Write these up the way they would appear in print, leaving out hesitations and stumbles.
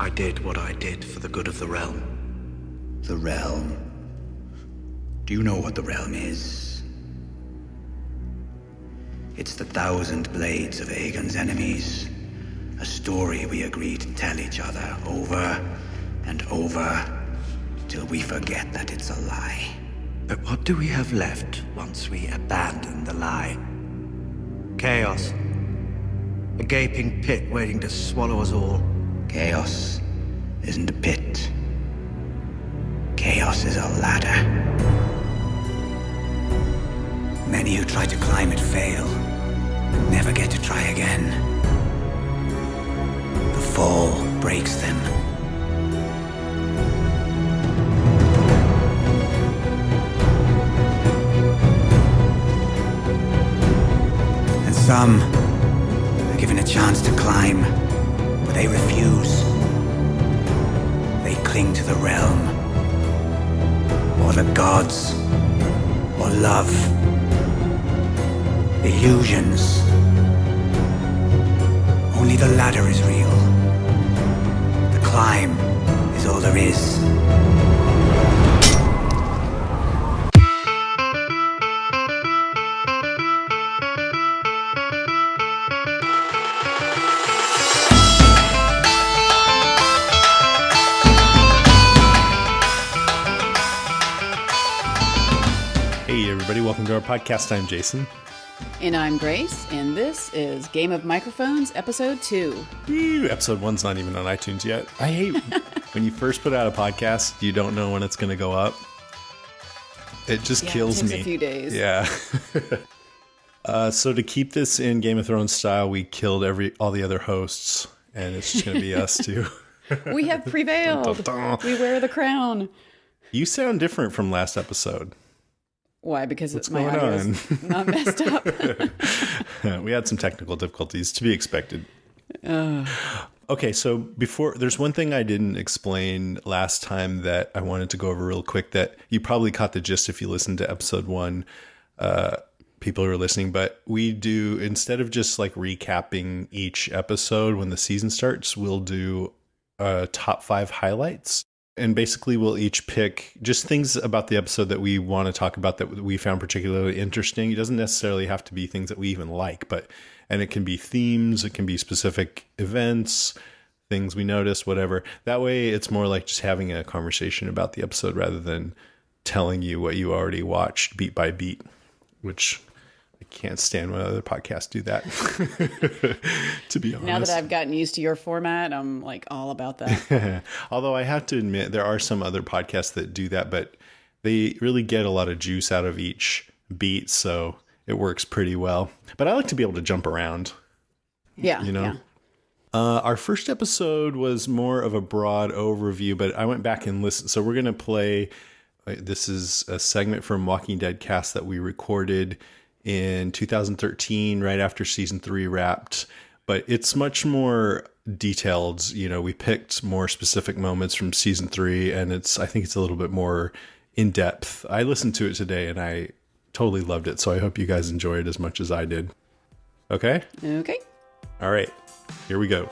I did what I did for the good of the realm. The realm? Do you know what the realm is? It's the 1,000 blades of Aegon's enemies. A story we agreed to tell each other over and over till we forget that it's a lie. But what do we have left once we abandon the lie? Chaos. A gaping pit waiting to swallow us all. Chaos isn't a pit. Chaos is a ladder. Many who try to climb it fail, and never get to try again. The fall breaks them. And some are given a chance to climb, but they refuse. They cling to the realm, or the gods, or love. Illusions. Only the ladder is real. The climb is all there is. Hey everybody, welcome to our podcast. I'm Jason. And I'm Grace, and this is Game of Microphones, Episode 2. Woo, episode 1's not even on iTunes yet. I hate when you first put out a podcast, you don't know when it's going to go up. It just kills me. It takes a few days. Yeah. So to keep this in Game of Thrones style, we killed all the other hosts, and it's just going to be us two. We have prevailed. We wear the crown. You sound different from last episode. Why? Because What's my going audio on? is not messed up. We had some technical difficulties, to be expected. Okay, so there's one thing I didn't explain last time that I wanted to go over real quick that you probably caught the gist if you listened to episode 1, people who are listening, but we do, instead of just like recapping each episode when the season starts, we'll do top 5 highlights. And basically, we'll each pick just things about the episode that we want to talk about that we found particularly interesting. It doesn't necessarily have to be things that we even like, and it can be themes, it can be specific events, things we noticed, whatever. That way, it's more like just having a conversation about the episode rather than telling you what you already watched beat by beat, which I can't stand when other podcasts do that, to be honest. Now that I've gotten used to your format, I'm like all about that. Although I have to admit, there are some other podcasts that do that, but they really get a lot of juice out of each beat, so it works pretty well. But I like to be able to jump around. Yeah, you know? yeah. Our first episode was more of a broad overview, but I went back and listened. So we're going to play, this is a segment from Walking Dead cast that we recorded in 2013, right after season 3 wrapped, but it's much more detailed. You know, we picked more specific moments from season 3, and I think it's a little bit more in depth. I listened to it today and I totally loved it. So I hope you guys enjoy it as much as I did. Okay. Okay. All right, here we go.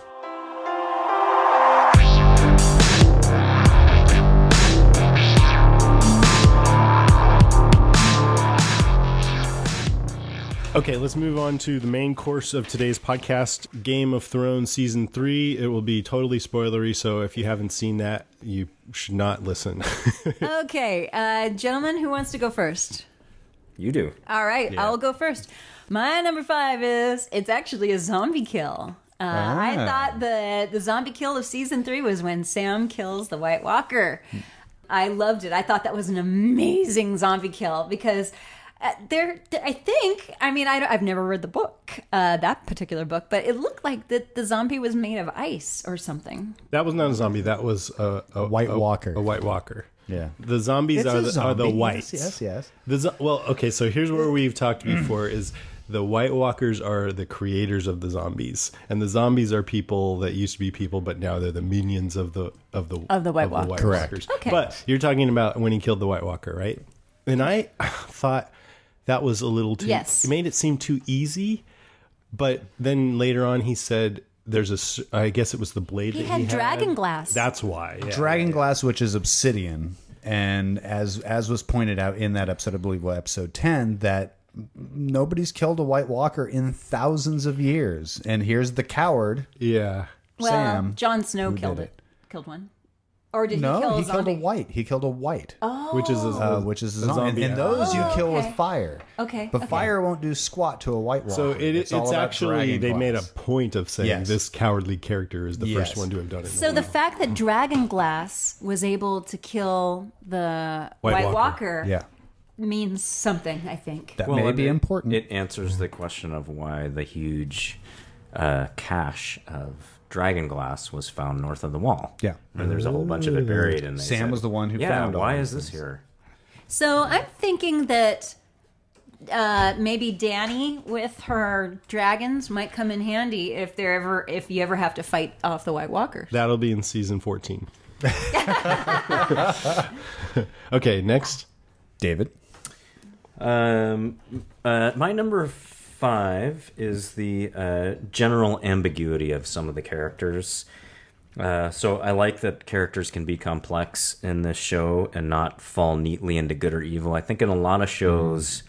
Okay, let's move on to the main course of today's podcast, Game of Thrones Season 3. It will be totally spoilery, so if you haven't seen that, you should not listen. Okay, gentlemen, who wants to go first? You do. All right, Yeah. I'll go first. My number 5 it's actually a zombie kill. I thought the zombie kill of Season 3 was when Sam kills the White Walker. I loved it. I thought that was an amazing zombie kill because... I've never read the book, that particular book, but it looked like the zombie was made of ice or something. That was not a zombie. That was a White Walker. A White Walker. Yeah. The zombies It's are a the zombie. whites. Yes. Well, okay, so here's where we've talked before is the White Walkers are the creators of the zombies, and the zombies are people that used to be people, but now they're the minions of the White Walker. Correct. Walkers. Okay. But you're talking about when he killed the White Walker, right? And I thought that was a little too... Yes. It made it seem too easy, but then later on he said I guess it was the blade He that had he had. dragon glass. That's why. Yeah. Dragon glass, which is obsidian, and as was pointed out in that episode, I believe, episode 10, that nobody's killed a White Walker in thousands of years, and here's the coward. Yeah. Well, Sam, Jon Snow who killed did it. Killed one. Or did No, he kill a he killed a zombie? white. He killed a white. Oh. Which is A zombie. And those you kill with okay. fire. Okay, But okay. fire won't do squat to a White Walker. So it's all about actually, dragon they made a glass. point of saying Yes. this cowardly character is the Yes. first one to have done it. So the fact that dragon glass was able to kill the White White Walker. Walker Yeah. means something, I think. That may be important. It answers the question of why the huge cache of dragon glass was found north of the wall. Yeah. Where there's a whole bunch of it buried. And they Sam said, was the one who yeah, found all why these is this things. here? So I'm thinking that maybe Dany with her dragons might come in handy if you ever have to fight off the White Walkers. That'll be in season 14. Okay, next. David. My number 5 is the general ambiguity of some of the characters. So I like that characters can be complex in this show and not fall neatly into good or evil. I think in a lot of shows,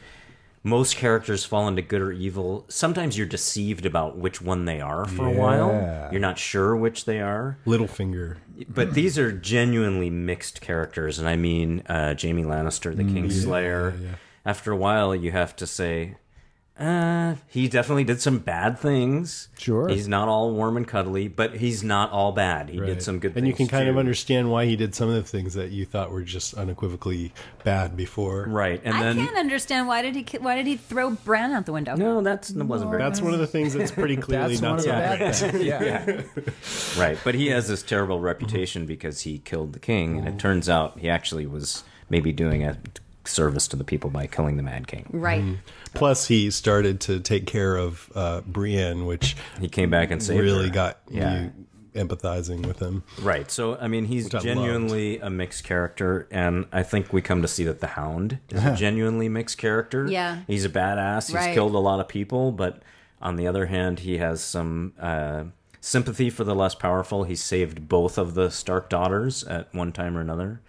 most characters fall into good or evil. Sometimes you're deceived about which one they are for a while. You're not sure which they are. Littlefinger. But these are genuinely mixed characters, and I mean Jaime Lannister, the Kingslayer. yeah. After a while, you have to say, he definitely did some bad things. Sure. He's not all warm and cuddly, but he's not all bad. He did some good things. And you can kind of too. understand why he did some of the things that you thought were just unequivocally bad before. Right, and I then can't understand why did he throw Bran out the window? no, that wasn't very. That's one of the things that's pretty clearly That's one not of the so bad bad. things. Yeah. Right, but he has this terrible reputation because he killed the king, and it turns out he actually was maybe doing a service to the people by killing the Mad King. Right. Plus, he started to take care of Brienne, which He came back and saved really her. got you empathizing with him. Right. So, I mean, he's Which I genuinely a mixed character, and I think we come to see that the Hound is a genuinely mixed character. Yeah. He's a badass. He's Right. killed a lot of people, but on the other hand, he has some sympathy for the less powerful. He saved both of the Stark daughters at one time or another.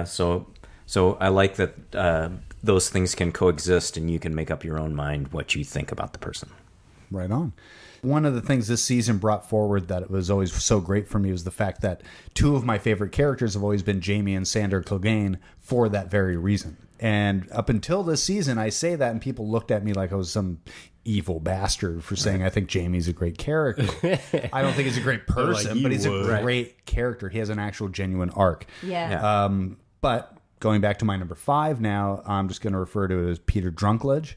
So I like that those things can coexist, and you can make up your own mind what you think about the person. Right on. One of the things this season brought forward that was always so great for me was the fact that two of my favorite characters have always been Jaime and Sandor Clegane for that very reason. And up until this season, I say that, and people looked at me like I was some evil bastard for saying I think Jaime's a great character. I don't think he's a great person, you but he's would. a great character. He has an actual genuine arc. Yeah. But going back to my number 5 now, I'm just going to refer to it as Peter Drunklage.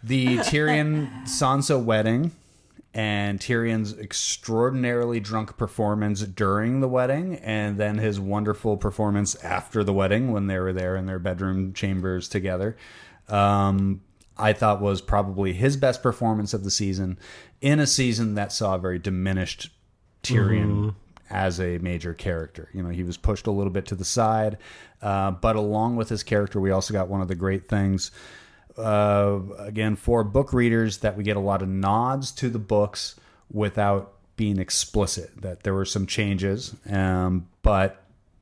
The Tyrion-Sansa wedding and Tyrion's extraordinarily drunk performance during the wedding, and then his wonderful performance after the wedding when they were there in their bedroom chambers together, I thought was probably his best performance of the season in a season that saw a very diminished Tyrion as a major character. You know, he was pushed a little bit to the side, but along with his character, we also got one of the great things, again, for book readers, that we get a lot of nods to the books without being explicit, that there were some changes, but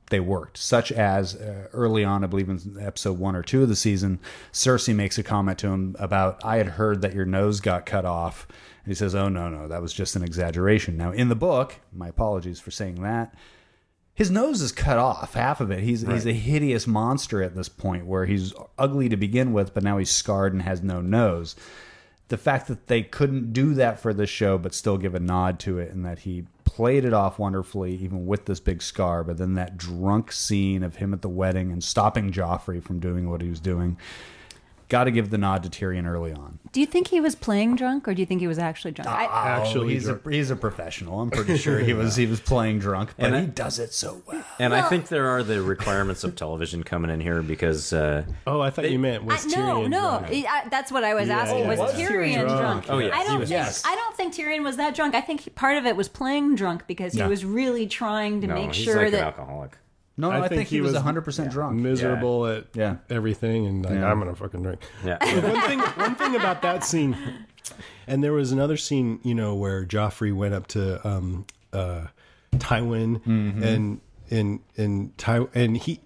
they worked, such as early on, I believe in episode 1 or 2 of the season, Cersei makes a comment to him about, I had heard that your nose got cut off. And he says, oh, no, that was just an exaggeration. Now, in the book, my apologies for saying that, his nose is cut off, half of it. He's a hideous monster at this point, where he's ugly to begin with, but now he's scarred and has no nose. The fact that they couldn't do that for this show, but still give a nod to it, and that he played it off wonderfully, even with this big scar, but then that drunk scene of him at the wedding and stopping Joffrey from doing what he was doing, got to give the nod to Tyrion early on. Do you think he was playing drunk, or do you think he was actually drunk? Actually, He's a professional. I'm pretty sure he was playing drunk, but he does it so well. And I think there are the requirements of television coming in here because Oh, I thought you meant was Tyrion drunk? That's what I was asking. Was Tyrion drunk? Oh, yeah. I don't He was- think. yes. I don't think Tyrion was that drunk. I think part of it was playing drunk because he was really trying to make he's sure like an that. alcoholic. No, I think he was 100% drunk. Miserable at Yeah. everything, and like, I'm gonna fucking drink. Yeah. One thing about that scene And there was another scene, where Joffrey went up to Tywin and he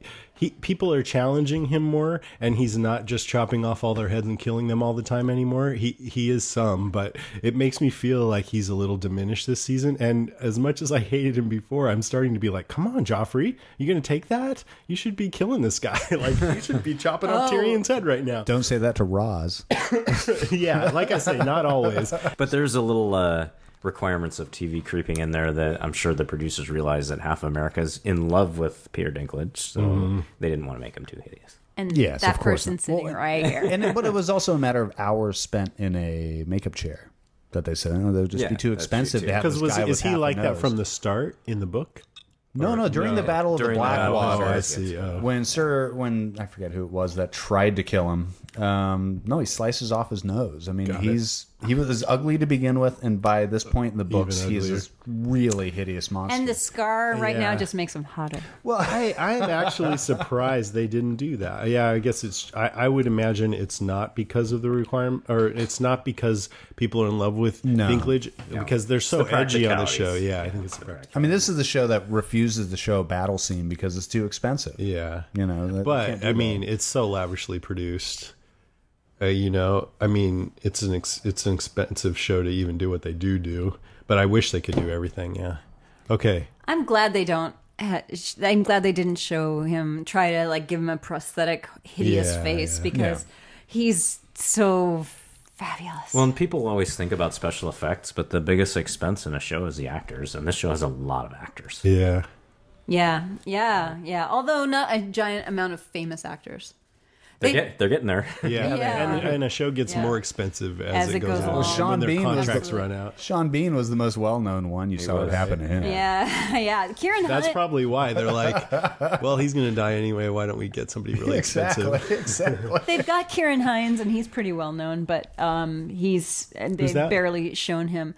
people are challenging him more, and he's not just chopping off all their heads and killing them all the time anymore. He is some, but it makes me feel like he's a little diminished this season. And as much as I hated him before, I'm starting to be like, come on, Joffrey, you gonna take that? You should be killing this guy. Like, you should be chopping off Tyrion's head right now. Don't say that to Roz. Yeah, like I say, not always. But there's a little requirements of TV creeping in there that I'm sure the producers realized that half of America's in love with Peter Dinklage, so they didn't want to make him too hideous. And Yes, that of course. person sitting right here. But it was also a matter of hours spent in a makeup chair that they said, they would just be too that's expensive true, to have this guy with is he half a like that nose. from the start in the book? No, during the Battle of the During the Battle of the Blackwater. I see. Oh. When I forget who it was that tried to kill him. No, he slices off his nose. I mean, he was ugly to begin with, and by this point in the books, he is uglier. this really hideous monster. And the scar right now Yeah. just makes him hotter. Well, I'm actually surprised they didn't do that. Yeah, I guess I would imagine it's not because of the requirement, or it's not because people are in love with Dinklage, because they're so the edgy on the practicalities. show. Yeah, I think it's the practical. I mean, this is the show that refuses to show a battle scene because it's too expensive. Yeah, That- but can't do I that. mean, it's so lavishly produced. I mean, it's an expensive show to even do what they do. But I wish they could do everything. Yeah. Okay. I'm glad they don't. I'm glad they didn't show him try to like give him a prosthetic hideous Yeah, face yeah. because he's so fabulous. Well, and people always think about special effects, but the biggest expense in a show is the actors, and this show has a lot of actors. Yeah. Yeah. Although not a giant amount of famous actors. They're getting there. Yeah. Yeah. And a show gets Yeah. more expensive as it goes goes along. along. Sean when their Bean was contracts the- run out. Sean Bean was the most well-known one. You saw what was. happened to him. Yeah. Kieran That's Hunt. probably why they're like, well, he's going to die anyway. Why don't we get somebody really expensive? Exactly. They've got Kieran Hines, and he's pretty well known, but they've that? barely shown him.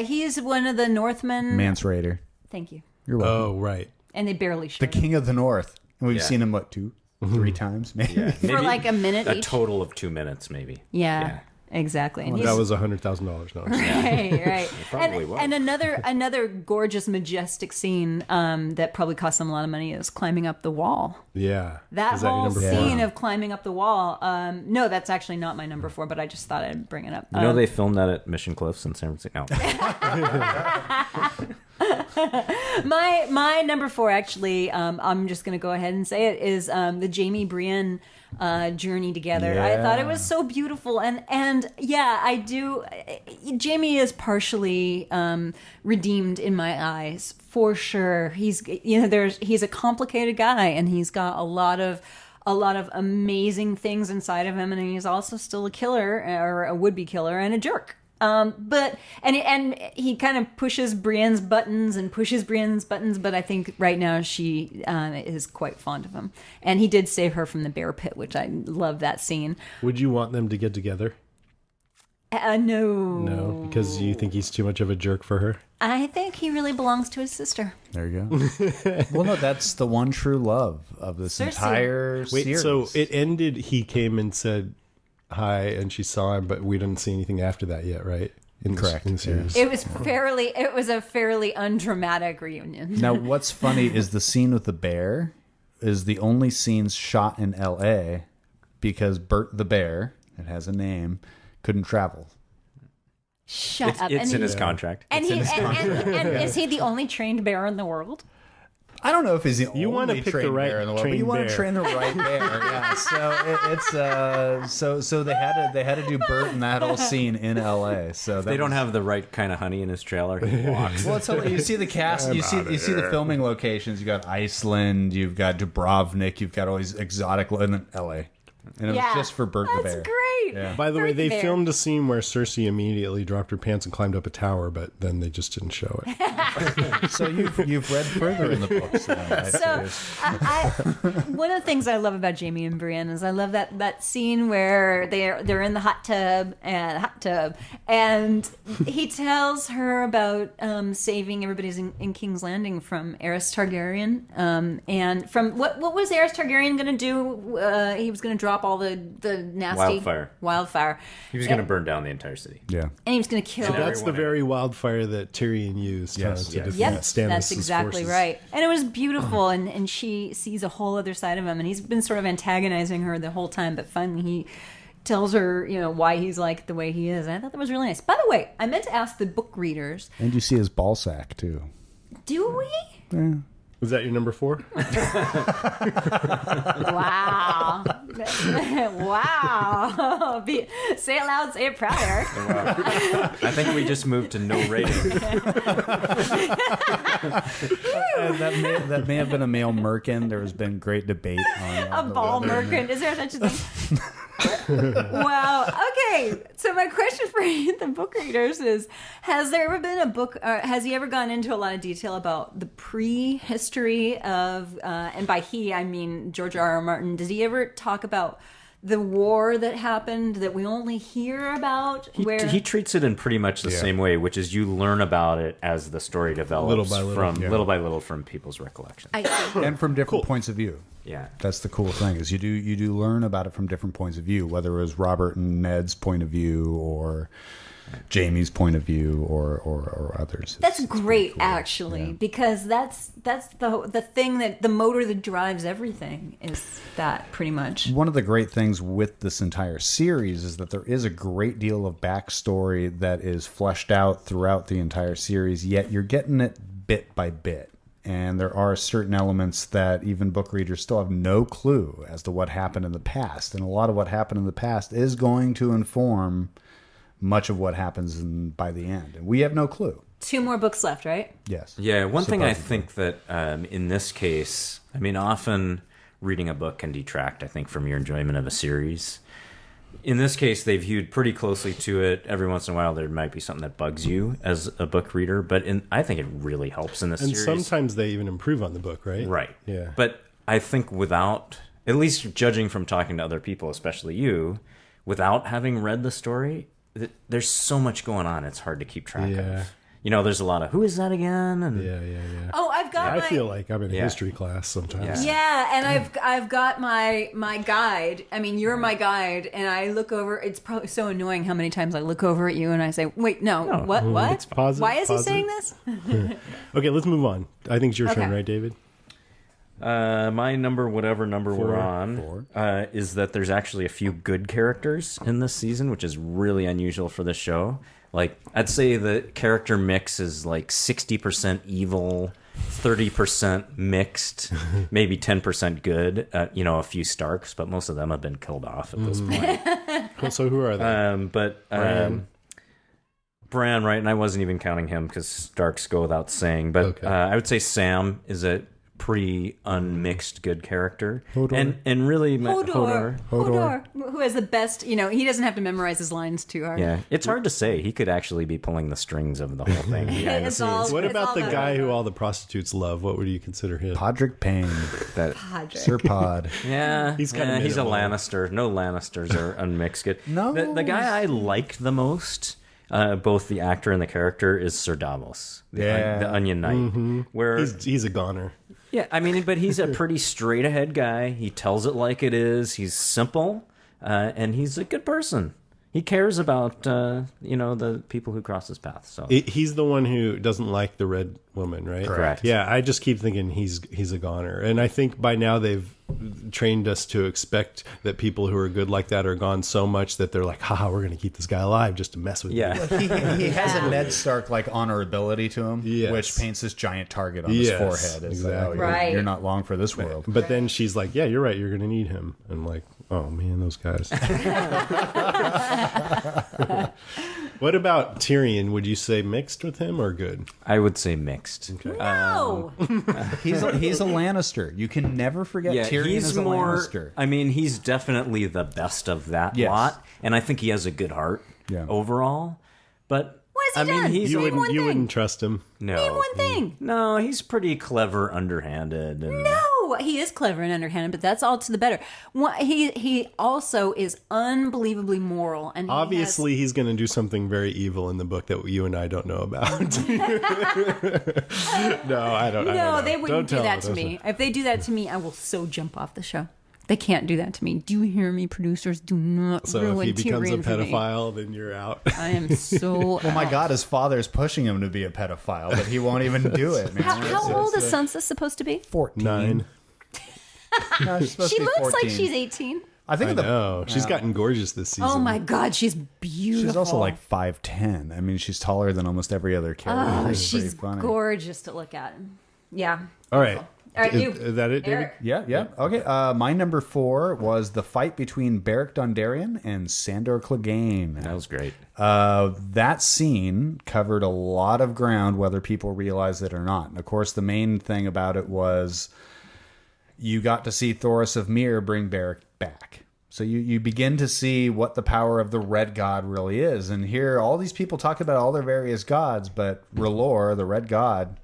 He's one of the Northmen. Mance Raider. Thank you. You're welcome. Oh, right. And they barely showed The King of the North. And we've Yeah. seen him, 2, 3 times, maybe. Yeah, him for like a minute a each. total of 2 minutes, maybe. Yeah, exactly. And That was $100,000. No, right. probably was. And another gorgeous, majestic scene that probably cost them a lot of money is climbing up the wall. yeah. That Is your whole number scene 4? of climbing up the wall. No, that's actually not my number 4, but I just thought I'd bring it up. You know they filmed that at Mission Cliffs in San Francisco. No. My number 4, actually, I'm just going to go ahead and say it, is the Jamie Brienne journey together. I thought it was so beautiful, and yeah, I do. Jamie is partially redeemed in my eyes, for sure. He's a complicated guy, and he's got a lot of amazing things inside of him, and he's also still a killer, or a would-be killer, and a jerk. But he kind of pushes Brienne's buttons, but I think right now she is quite fond of him, and he did save her from the bear pit, which I love that scene. Would you want them to get together? No, No, because you think he's too much of a jerk for her? I think he really belongs to his sister. There you go. Well, no, that's the one true love of this Cersei. entire Wait, series. so it ended, he came and said hi, and she saw him, but we didn't see anything after that yet, right? Correct, In the series. It was a fairly undramatic reunion. Now, what's funny is the scene with the bear is the only scenes shot in L.A. because Bert the bear, it has a name, couldn't travel. Shut up! It's And in he- his contract. And is he the only trained bear in the world? I don't know if he's the You wanna only pick the trained right bear in the world, but you trained want to bear. train the right bear. Yeah. So so they had to do Bert and that whole scene in L.A. So They don't have the right kind of honey in his trailer. He walks. Well, it's you see the cast, you see the filming locations. You got Iceland, you've got Dubrovnik, you've got all these exotic, and then L.A. And it was just for Bert the That's bear. great. Yeah. By the way, Bert the they bear. filmed a scene where Cersei immediately dropped her pants and climbed up a tower, but then they just didn't show it. So you've read further in the books. So, one of the things I love about Jamie and Brienne is I love that scene where they're in the hot tub, and he tells her about saving everybody's in King's Landing from Aerys Targaryen, and from what was Aerys Targaryen going to do? He was going to drop drop all the nasty wildfire. He was going to burn down the entire city. Yeah. And he was going to kill. So that's the very wildfire that Tyrion used to defeat Stannis' that's exactly forces. right. And it was beautiful, and she sees a whole other side of him, and he's been sort of antagonizing her the whole time, but finally he tells her, why he's like the way he is. And I thought that was really nice. By the way, I meant to ask the book readers. And you see his ball sack, too. Do we? Yeah. Was that your number 4? Wow. Wow. Say it loud, say it proud, Eric. I think we just moved to no rating. That may have been a male merkin. There has been great debate on A ball merkin. Is there such a thing? Wow. Okay. So my question for you, the book readers, is: has there ever been a book? Has he ever gone into a lot of detail about the prehistory of? And by he, I mean George R.R. Martin. Does he ever talk about the war that happened that we only hear about? He treats it in pretty much the same way, which is you learn about it as the story develops, little by little from people's recollections. And from different points of view. Yeah, that's the cool thing is you do learn about it from different points of view, whether it was Robert and Ned's point of view or Jamie's point of view or others. That's great, cool. Actually, because that's the thing that the motor that drives everything is that pretty much. One of the great things with this entire series is that there is a great deal of backstory that is fleshed out throughout the entire series, yet you're getting it bit by bit. And there are certain elements that even book readers still have no clue as to what happened in the past. And a lot of what happened in the past is going to inform much of what happens by the end. And we have no clue. 2 more books left, right? Yes. Yeah, one thing I think that in this case, I mean, often reading a book can detract, I think, from your enjoyment of a series. In this case, they've hewed pretty closely to it. Every once in a while, there might be something that bugs you as a book reader, but I think it really helps in this series. And sometimes they even improve on the book, right? Right. Yeah. But I think without, at least judging from talking to other people, especially you, without having read the story, there's so much going on. It's hard to keep track of. There's a lot of who is that again? And yeah. Oh, I've got. I feel like I'm in a history class sometimes. Yeah, and I've got my guide. I mean, you're my guide, and I look over. It's probably so annoying how many times I look over at you and I say, "Wait, no, what? It's positive. Why is he saying this?" Okay, let's move on. I think it's your turn, right, David? My number, whatever number we're on, is that there's actually a few good characters in this season, which is really unusual for this show. Like, I'd say the character mix is like 60% evil, 30% mixed, maybe 10% good. A few Starks, but most of them have been killed off at this point. So who are they? Bran, right? And I wasn't even counting him because Starks go without saying. But I would say Sam is a pretty unmixed good character. Hodor. And really Hodor, who has the best, he doesn't have to memorize his lines too hard. Yeah, it's hard to say. He could actually be pulling the strings of the whole thing behind the scenes. What about the guy who all the prostitutes love? What would you consider him? Podrick Payne. Sir Pod. Yeah, he's he's a Lannister. No Lannisters are unmixed good. No. The guy I liked the most, both the actor and the character, is Sir Davos, the Onion Knight. Mm-hmm. Where he's a goner. Yeah, I mean, but he's a pretty straight ahead guy. He tells it like it is. He's simple, and he's a good person. He cares about the people who cross his path. So he's the one who doesn't like the red woman, right? Correct. Yeah, I just keep thinking he's a goner, and I think by now they've trained us to expect that people who are good like that are gone so much that they're like, haha, we're going to keep this guy alive just to mess with him. He has a Ned Stark like honorability to him, which paints this giant target on his forehead. It's exactly. Like, you're not long for this world. But then she's like, yeah, you're right, you're going to need him. And I'm like, oh man, those guys. What about Tyrion? Would you say mixed with him or good? I would say mixed. Okay. No, he's a Lannister. You can never forget Tyrion is a Lannister. I mean, he's definitely the best of that lot, and I think he has a good heart overall. But what has he done? You wouldn't trust him. No. Name one thing. No, he's pretty clever, underhanded. And... No, he is clever and underhanded, but that's all to the better. He also is unbelievably moral, and obviously he's going to do something very evil in the book that you and I don't know about. No, I don't. No, I don't know. they wouldn't do that to me. If they do that to me, I will so jump off the show. They can't do that to me. Do you hear me, producers? Do not So ruin if he becomes a Tyrion for me. pedophile, then you're out. I am so. Oh my God, his father's pushing him to be a pedophile, but he won't even do it. Man. How old is Sansa supposed to be? 14. 9. No, she's supposed She to be looks 14. like she's 18. I think I know. She's gotten gorgeous this season. Oh my God, she's beautiful. she's also like 5'10". I mean, she's taller than almost every other character. Oh, It's pretty she's funny. gorgeous to look at. Yeah. All right. All right, you. Is that it, David? Eric. Yeah. Okay. My number 4 was the fight between Beric Dondarrion and Sandor Clegane. That was great. That scene covered a lot of ground, whether people realize it or not. And of course, the main thing about it was you got to see Thoros of Myr bring Beric back. So you begin to see what the power of the Red God really is. And here, all these people talk about all their various gods, but R'hllor, the Red God,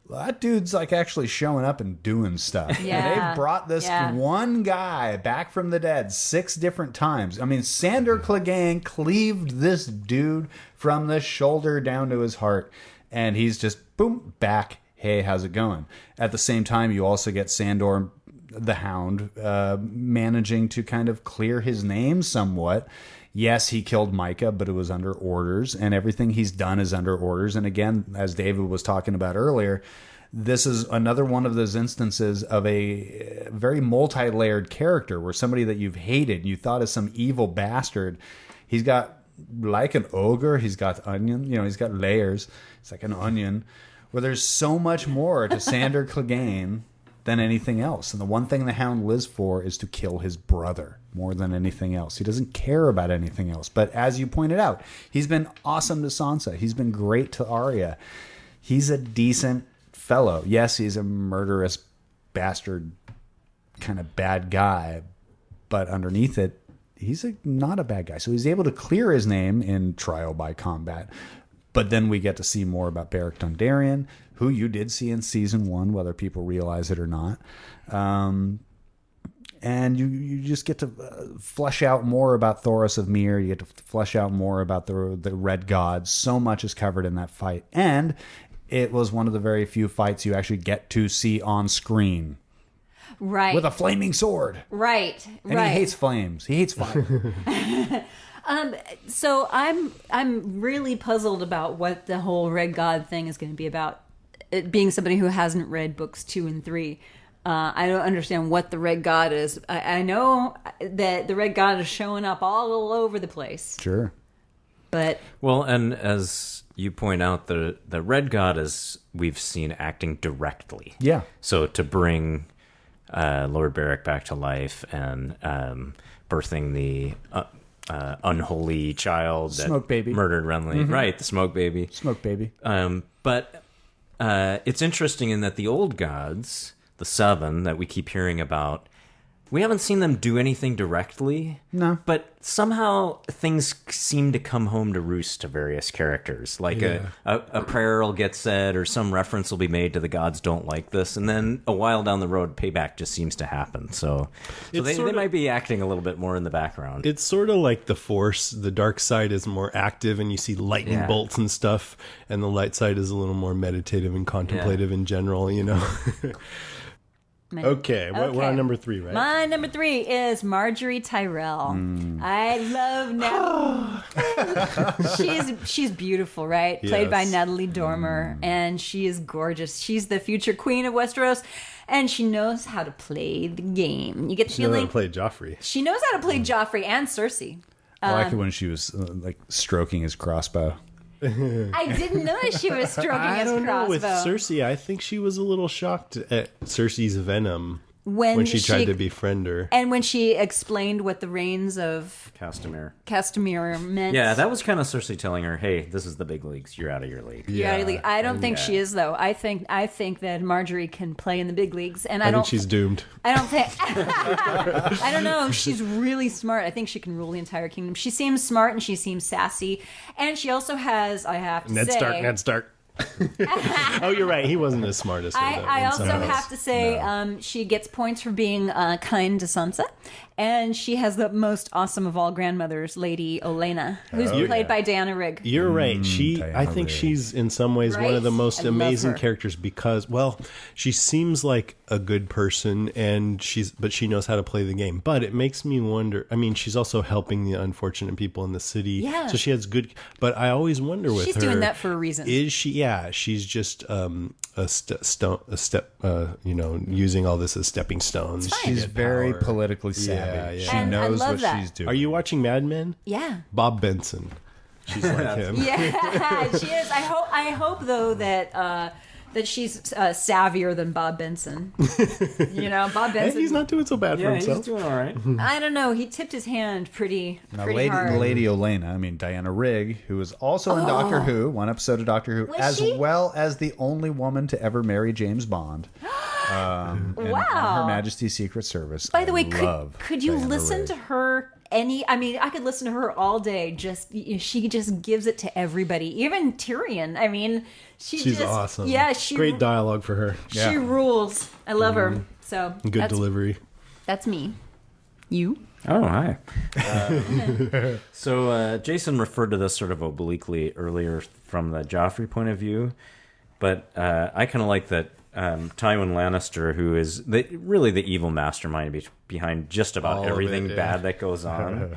that dude's like actually showing up and doing stuff. Yeah. They brought this one guy back from the dead 6 different times. I mean, Sandor Clegane cleaved this dude from the shoulder down to his heart. And he's just, boom, back. Hey, how's it going? At the same time, you also get Sandor the Hound managing to kind of clear his name somewhat. Yes, he killed Micah, but it was under orders, and everything he's done is under orders. And again, as David was talking about earlier, this is another one of those instances of a very multi-layered character where somebody that you've hated, you thought is some evil bastard, he's got, like an ogre, he's got onion, he's got layers. It's like an onion, where there's so much more to Sandor Clegane than anything else. And the one thing the Hound lives for is to kill his brother more than anything else. He doesn't care about anything else. But as you pointed out, he's been awesome to Sansa. He's been great to Arya. He's a decent fellow. Yes, he's a murderous bastard kind of bad guy, but underneath it, he's not a bad guy. So he's able to clear his name in trial by combat. But then we get to see more about Beric Dondarrion, who you did see in season 1, whether people realize it or not. And you just get to flesh out more about Thoros of Myr. You get to flesh out more about the Red Gods. So much is covered in that fight. And it was one of the very few fights you actually get to see on screen. Right. With a flaming sword. Right. And he hates flames. He hates fire. So I'm really puzzled about what the whole Red God thing is going to be about. It being somebody who hasn't read books 2 and 3, I don't understand what the Red God is. I know that the Red God is showing up all over the place. Sure. But Well, and as you point out, the Red God is we've seen acting directly. Yeah. So to bring Lord Beric back to life and birthing the unholy child that Smoke baby. murdered Renly, right? The smoke baby. Smoke baby. But it's interesting in that the old gods, the 7 that we keep hearing about, we haven't seen them do anything directly. No. But somehow things seem to come home to roost to various characters. Like a prayer will get said or some reference will be made to the gods don't like this. And then a while down the road, payback just seems to happen. So they might be acting a little bit more in the background. It's sort of like the Force. The dark side is more active and you see lightning bolts and stuff. And the light side is a little more meditative and contemplative in general, Okay, we're on number 3, right? my number 3 is Marjorie Tyrell. I love Natalie. she's beautiful, right? Played by Yes. Natalie Dormer, and she is gorgeous. She's the future queen of Westeros, and she knows how to play the game. You get the She knows how feeling to play Joffrey. she knows how to play Joffrey and Cersei. I like it when she was like stroking his crossbow. I didn't know that she was stroking I his don't know. crossbow. With Cersei, I think she was a little shocked at Cersei's venom when she tried to befriend her. And when she explained what the reigns of Castamere meant. Yeah, that was kind of Cersei telling her, "Hey, this is the big leagues. You're out of your league." I don't think she is, though. I think that Marjorie can play in the big leagues, and I think she's doomed. I don't think. I don't know. She's really smart. I think she can rule the entire kingdom. She seems smart and she seems sassy, and she also has. I have to say, Ned Stark. Oh, you're right. He wasn't as smart as her. I also have to say she gets points for being kind to Sansa. And she has the most awesome of all grandmothers, Lady Olenna, who's played by Diana Rigg. You're right. I think she's in some ways one of the most amazing characters because, well, she seems like a good person, but she knows how to play the game. But it makes me wonder. I mean, she's also helping the unfortunate people in the city. Yeah. So she has good. But I always wonder with her. She's doing that for a reason. Is she? Yeah. She's just using all this as stepping stones. She's very politically savvy. Yeah. She And knows I love what that. she's doing. Are you watching Mad Men? Yeah. Bob Benson. She's like him. Yeah, she is. I hope though that she's savvier than Bob Benson. Bob Benson. He's not doing so bad for himself. He's doing all right. I don't know. He tipped his hand pretty Lady Olenna, I mean Diana Rigg, who was also in Doctor Who, one episode of Doctor Who, Was she? well as the only woman to ever marry James Bond. Wow. Her Majesty's Secret Service. By the way, love could you Diana listen Rigg. to her I could listen to her all day. She just gives it to everybody. Even Tyrion. I mean, She's awesome. Yeah, great dialogue for her. She rules. I love her. So Good delivery. That's me. You? Oh, hi. So Jason referred to this sort of obliquely earlier from the Joffrey point of view, but I kind of like that Tywin Lannister, who is really the evil mastermind behind just about everything bad that goes on,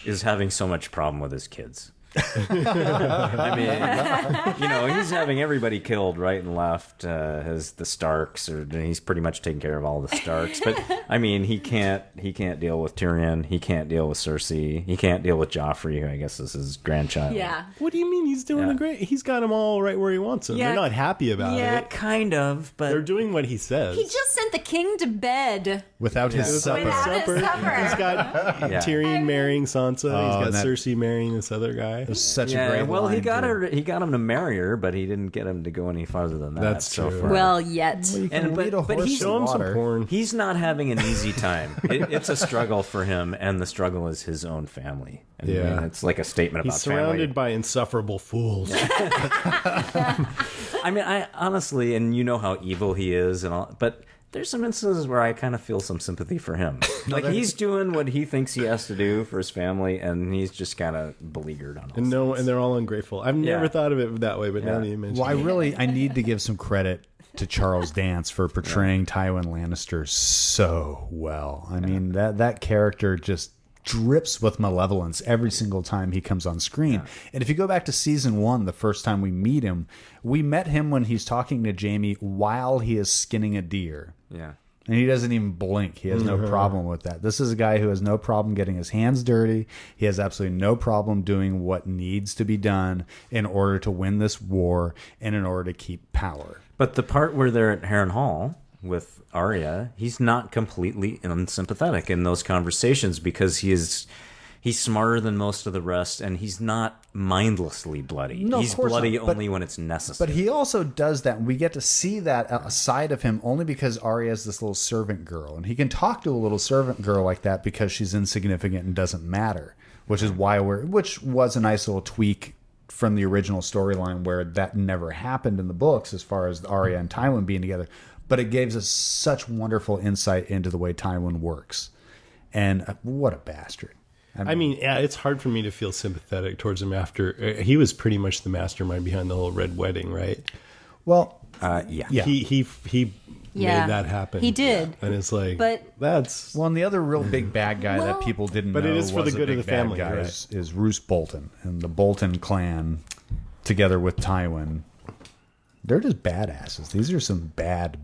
is having so much problem with his kids. I mean, he's having everybody killed right and left. The Starks, he's pretty much taking care of all the Starks. But I mean, he can't deal with Tyrion. He can't deal with Cersei. He can't deal with Joffrey, who I guess is his grandchild. Yeah. What do you mean he's doing great? He's got them all right where he wants them. Yeah. They're not happy about Yeah, it. kind of. But They're doing what he says. He just sent the king to bed. Without his supper. Without his supper. He's got Tyrion marrying Sansa. He's got Cersei marrying this other guy. It was such a great well, he line, got too. her. He got him to marry her, but he didn't get him to go any farther than that. That's so true. far. Well, yet. But he's Show him some porn. He's not having an easy time. It's a struggle for him, and the struggle is his own family. I mean, it's like a statement about He's surrounded family. by insufferable fools. I mean, I honestly, and you know how evil he is, and all, but there's some instances where I kind of feel some sympathy for him. He's doing what he thinks he has to do for his family, and he's just kind of beleaguered on all and they're all ungrateful. I've never thought of it that way, but now that you mention it. I need to give some credit to Charles Dance for portraying Tywin Lannister so well. I mean, that character just drips with malevolence every single time he comes on screen. And if you go back to season 1, the first time we meet him, we met him when he's talking to Jaime while he is skinning a deer. Yeah. And he doesn't even blink. He has no problem with that. This is a guy who has no problem getting his hands dirty. He has absolutely no problem doing what needs to be done in order to win this war and in order to keep power. But the part where they're at Harrenhal with Arya, he's not completely unsympathetic in those conversations because he's smarter than most of the rest, and he's not mindlessly bloody. No, he's of course bloody not. only when it's necessary. But he also does that, and we get to see that side of him only because Arya is this little servant girl, and he can talk to a little servant girl like that because she's insignificant and doesn't matter, which was a nice little tweak from the original storyline where that never happened in the books as far as Arya and Tywin being together. But it gives us such wonderful insight into the way Tywin works. And what a bastard. I mean, it's hard for me to feel sympathetic towards him after he was pretty much the mastermind behind the whole Red Wedding, right? Well, yeah. He made that happen. He did. And it's like, But that's... Well, and the other real big bad guy that people didn't know But it is for the was a good of big the bad family, guy right? is Roose Bolton. And the Bolton clan, together with Tywin, they're just badasses. These are some bad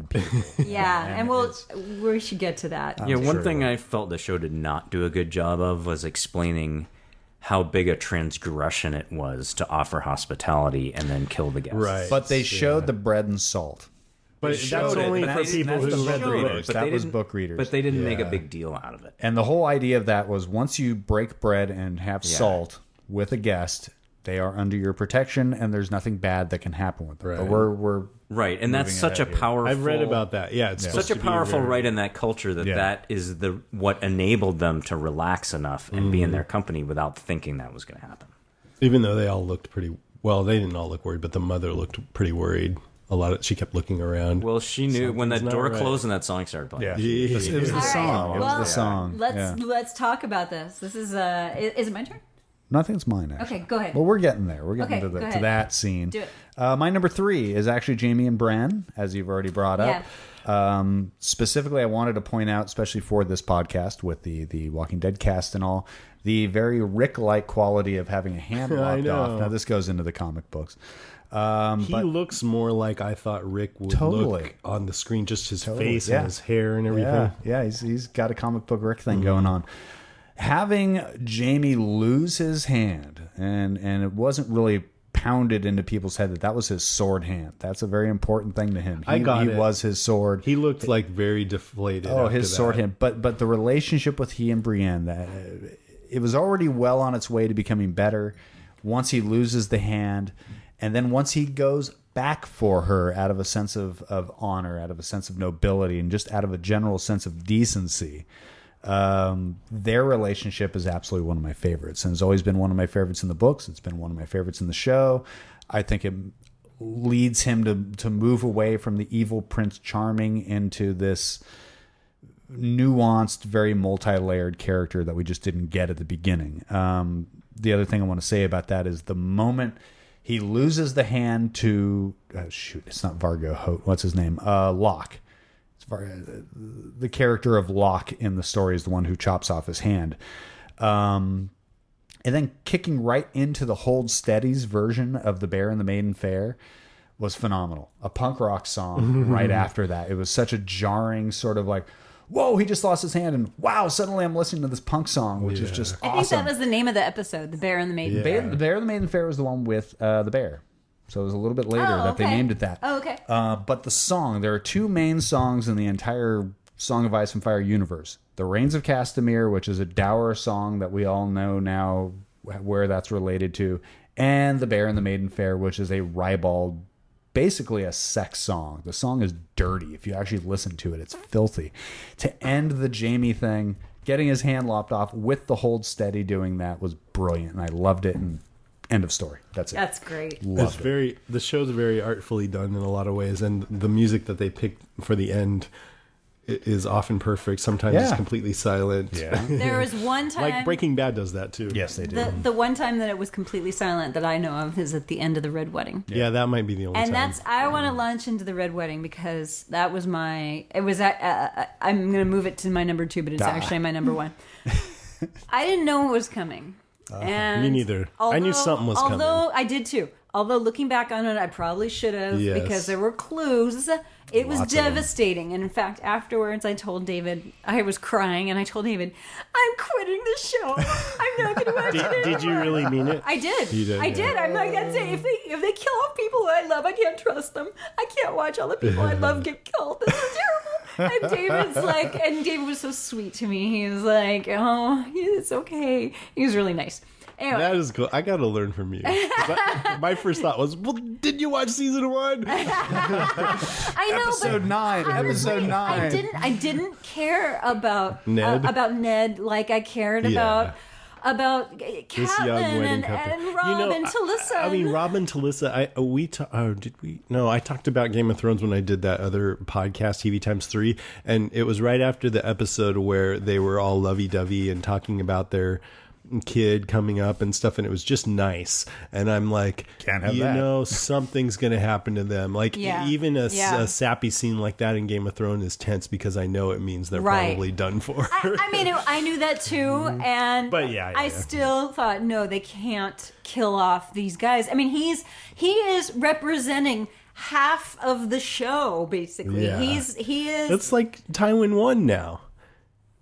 people. yeah, and we should get to that. One thing I felt the show did not do a good job of was explaining how big a transgression it was to offer hospitality and then kill the guests. Right. But they showed the bread and salt. But that's only for people who read the readers. book. That was book readers. But they didn't make a big deal out of it. And the whole idea of that was once you break bread and have salt with a guest, they are under your protection, and there's nothing bad that can happen with them. Right. But we're Right, and that's such a powerful... I've read about that. Yeah, it's such a powerful right in that culture that is what enabled them to relax enough and be in their company without thinking that was going to happen. Even though they all looked pretty Well, they didn't all look worried, but the mother looked pretty worried. She kept looking around. Well, she knew when that Something's door not right. closed and that song started playing. Yeah. Yeah. It was the All right, song. It well, was the song. Let's talk about this. This is is it my turn? No, I think it's mine, actually. Okay, go ahead. Well, we're getting there. We're getting Okay, to go ahead. that scene. Do it. My number 3 is actually Jamie and Bran, as you've already brought up. Specifically, I wanted to point out, especially for this podcast with the Walking Dead cast and all, the very Rick-like quality of having a hand lopped off. Now, this goes into the comic books. He looks more like I thought Rick would look on the screen, just his face and his hair and everything. Yeah, he's got a comic book Rick thing going on. Having Jamie lose his hand, and it wasn't really pounded into people's head that was his sword hand. That's a very important thing to him. He was his sword. He looked like very deflated. Oh, his sword hand. But the relationship with he and Brienne, it was already well on its way to becoming better. Once he loses the hand, and then once he goes back for her out of a sense of honor, out of a sense of nobility, and just out of a general sense of decency. Their relationship is absolutely one of my favorites, and it's always been one of my favorites in the books. It's been one of my favorites in the show. I think it leads him to move away from the evil Prince Charming into this nuanced, very multi-layered character that we just didn't get at the beginning. The other thing I want to say about that is the moment he loses the hand to it's not Vargo. What's his name? Locke. The character of Locke in the story is the one who chops off his hand. And then kicking right into the Hold Steady's version of The Bear and the Maiden Fair was phenomenal. A punk rock song right after that. It was such a jarring sort of like, whoa, he just lost his hand, and wow, suddenly I'm listening to this punk song, which is just awesome. I think that was the name of the episode, The Bear and the Maiden Fair. The Bear and the Maiden Fair was the one with the bear. So it was a little bit later that they named it that. Oh, okay. But the song, there are 2 main songs in the entire Song of Ice and Fire universe. The Rains of Castamere, which is a dour song that we all know now where that's related to, and The Bear and the Maiden Fair, which is a ribald, basically a sex song. The song is dirty. If you actually listen to it, it's filthy. To end the Jamie thing, getting his hand lopped off with the Hold Steady doing that was brilliant, and I loved it, and end of story. That's it. That's great. The show's very artfully done in a lot of ways, and the music that they picked for the end is often perfect. Sometimes it's completely silent. Yeah. There was one time... Like Breaking Bad does that too. Yes, they do. The one time that it was completely silent that I know of is at the end of the Red Wedding. Yeah, that might be the only time. I want to launch into the Red Wedding because that was I'm going to move it to my number 2, but it's actually my number 1. I didn't know it was coming. And me neither. I knew something was coming. Although I did too. Although looking back on it, I probably should have because there were clues. It was devastating. And in fact, afterwards, I told David, I was crying, and I told David, I'm quitting the show. I'm not going to watch it anymore. Did you really mean it? I did. You did. I did. I'm like, that's it. If they kill off people I love, I can't trust them. I can't watch all the people I love get killed. This is terrible. And David was so sweet to me. He was like, oh, it's okay. He was really nice. Anyway. That is cool. I got to learn from you. My first thought was, well, did you watch season 1? I know, Episode 9. Episode 9. I didn't care about Ned. like I cared about Catelyn and Rob and Talissa. I mean, Rob and Talissa. I talked about Game of Thrones when I did that other podcast, TV Times 3, and it was right after the episode where they were all lovey-dovey and talking about their kid coming up and stuff, and it was just nice. And I'm like, can't have that. Something's gonna happen to them. Like even a sappy scene like that in Game of Thrones is tense because I know it means they're probably done for. I knew that too, and I still thought, no, they can't kill off these guys. I mean, he is representing half of the show basically. He is. It's like Tywin won now.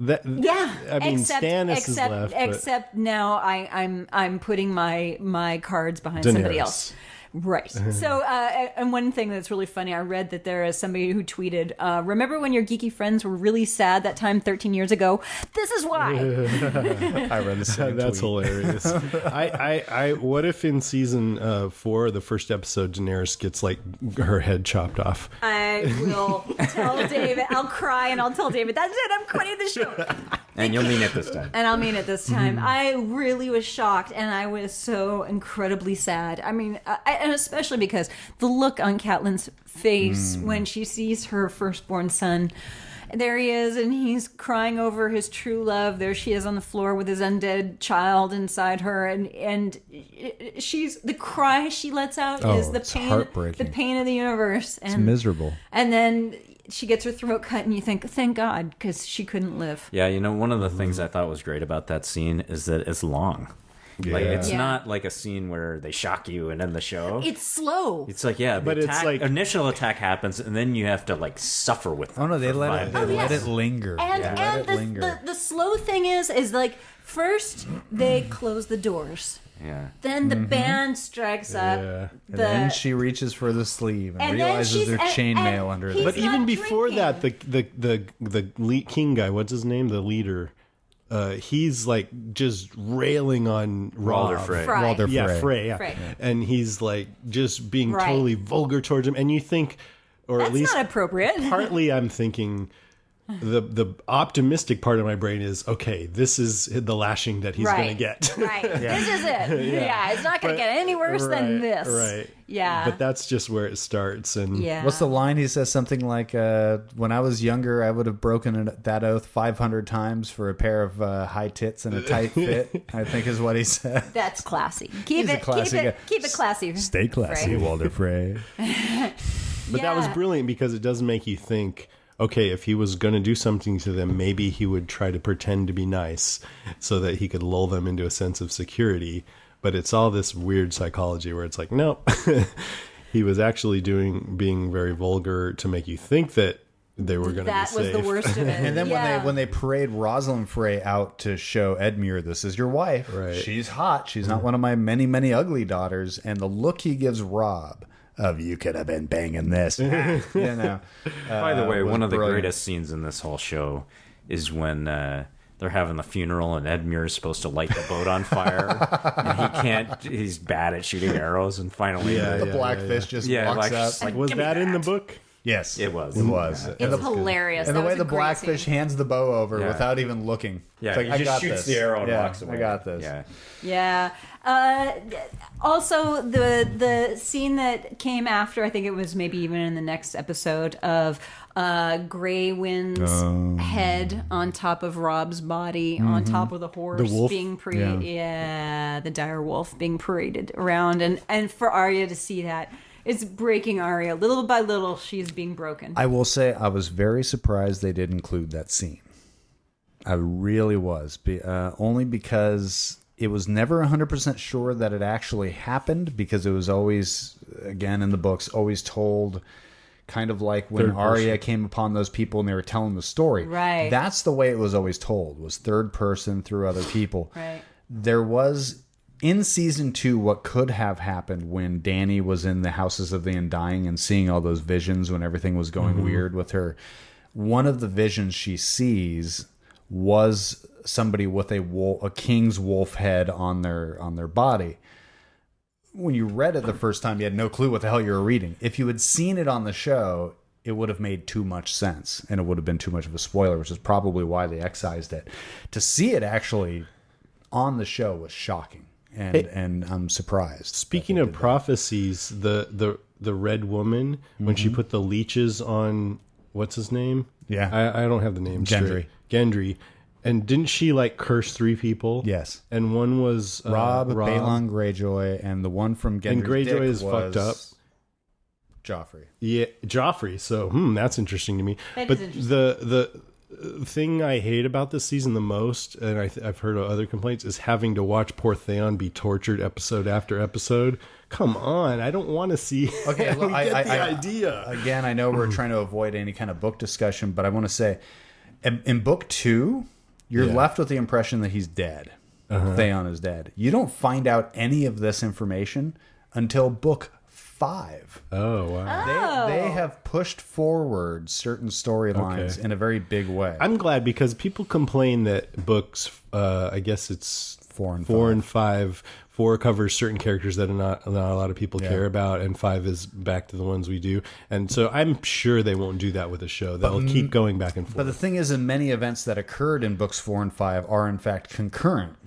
I mean, Stannis is left. Except now I'm putting my cards behind somebody else. Right. So, and one thing that's really funny, I read that there is somebody who tweeted, remember when your geeky friends were really sad that time 13 years ago? This is why. I read the same That's tweet. hilarious. I what if in season 4, the first episode, Daenerys gets like her head chopped off? I will tell David. I'll cry and I'll tell David, that's it, I'm quitting the show. And you'll mean it this time. And I'll mean it this time. I really was shocked, and I was so incredibly sad. I mean, and especially because the look on Catelyn's face when she sees her firstborn son. There he is, and he's crying over his true love. There she is on the floor with his undead child inside her, and she's the cry she lets out is the pain, heartbreaking. the pain of the universe. And, It's miserable. And then she gets her throat cut, and you think, thank God, because she couldn't live. Yeah, one of the things I thought was great about that scene is that it's long. Like, it's not like a scene where they shock you and end the show. It's slow. It's like, the it's like- initial attack happens, and then you have to suffer with it. Oh no, they let it. They let yes. it linger. And, They and let it linger. the slow thing is like, first they close the doors. Yeah. Then the band strikes up. Yeah. And then she reaches for the sleeve and And then realizes she's- there's and chainmail under he's it. But not even before drinking. that, the king guy, what's his name? The leader. He's just railing on Walder Robb. Frey. Fry. Walder Yeah, Frey. Yeah. Frey. And he's just being Right. totally vulgar towards him. And you think, or That's at least not appropriate. partly, I'm thinking. The optimistic part of my brain is, okay, this is the lashing that he's Right. going to get. Right. This is it. Yeah, it's not going to get any worse than this. Right. Yeah. But that's just where it starts. And Yeah. What's the line? He says something like, when I was younger, I would have broken that oath 500 times for a pair of high tits and a tight fit, I think is what he said. That's classy. Keep He's a it classy guy. keep it classy. Stay classy, Frey. Walder Frey. But that was Yeah. brilliant because it does make you think, okay, if he was going to do something to them, maybe he would try to pretend to be nice so that he could lull them into a sense of security. But it's all this weird psychology where it's like, nope, he was actually being very vulgar to make you think that they were going to be That was safe. the worst of it. And then Yeah. when they parade Rosalind Frey out to show Edmure, this is your wife. Right. She's hot. She's not one of my many, many ugly daughters. And the look he gives Robb of, you could have been banging this. By the way, was one of the brilliant. greatest scenes in this whole show is when they're having the funeral and Edmure is supposed to light the boat on fire and he can't. He's bad at shooting arrows, and finally, The blackfish just walks up. Was that in the book? Yes, It was. It was. It's And the, hilarious. and That the way was a the great blackfish scene. hands the bow over Yeah. without even looking. Yeah, It's like, he I just got shoots this. the arrow and Yeah, walks away. I got this. Yeah. Yeah. Also, the scene that came after, I think it was maybe even in the next episode, of Grey Wind's head on top of Robb's body, on top of the horse, The wolf? being the dire wolf being paraded around, and for Arya to see that, it's breaking Arya little by little. She's being broken. I will say I was very surprised they did include that scene. I really was. Only because it was never 100% sure that it actually happened, because it was always, again in the books, always told kind of like when Arya came upon those people and they were telling the story. Right. That's the way it was always told, was third person through other people. Right. There was, in season 2, what could have happened when Dany was in the Houses of the Undying and seeing all those visions when everything was going weird with her. One of the visions she sees was somebody with a king's wolf head on their body. When you read it the first time, you had no clue what the hell you were reading. If you had seen it on the show, it would have made too much sense, and it would have been too much of a spoiler, which is probably why they excised it. To see it actually on the show was shocking, and I'm surprised. Speaking of prophecies, the Red Woman, when she put the leeches on, what's his name? Yeah. I don't have the name. Gendry. Gendry. And didn't she curse 3 people? Yes. And one was Robb, Balon Greyjoy, and the one from Gendry's And Greyjoy dick is was fucked up. Joffrey. Yeah, Joffrey. So, that's interesting to me. That But is interesting. the thing I hate about this season the most, and I've heard other complaints, is having to watch poor Theon be tortured episode after episode. Come on, I don't want to see. Okay, look, we get the idea. Again, I know we're trying to avoid any kind of book discussion, but I want to say, in book 2, you're left with the impression that he's dead. Theon is dead. You don't find out any of this information until book 5. Oh wow. They have pushed forward certain storylines in a very big way. I'm glad, because people complain that books, I guess it's 4 and 5. 4 covers certain characters that are not a lot of people care about, and 5 is back to the ones we do. And so I'm sure they won't do that with a show. They'll keep going back and forth. But the thing is, in many events that occurred in books 4 and 5 are in fact concurrent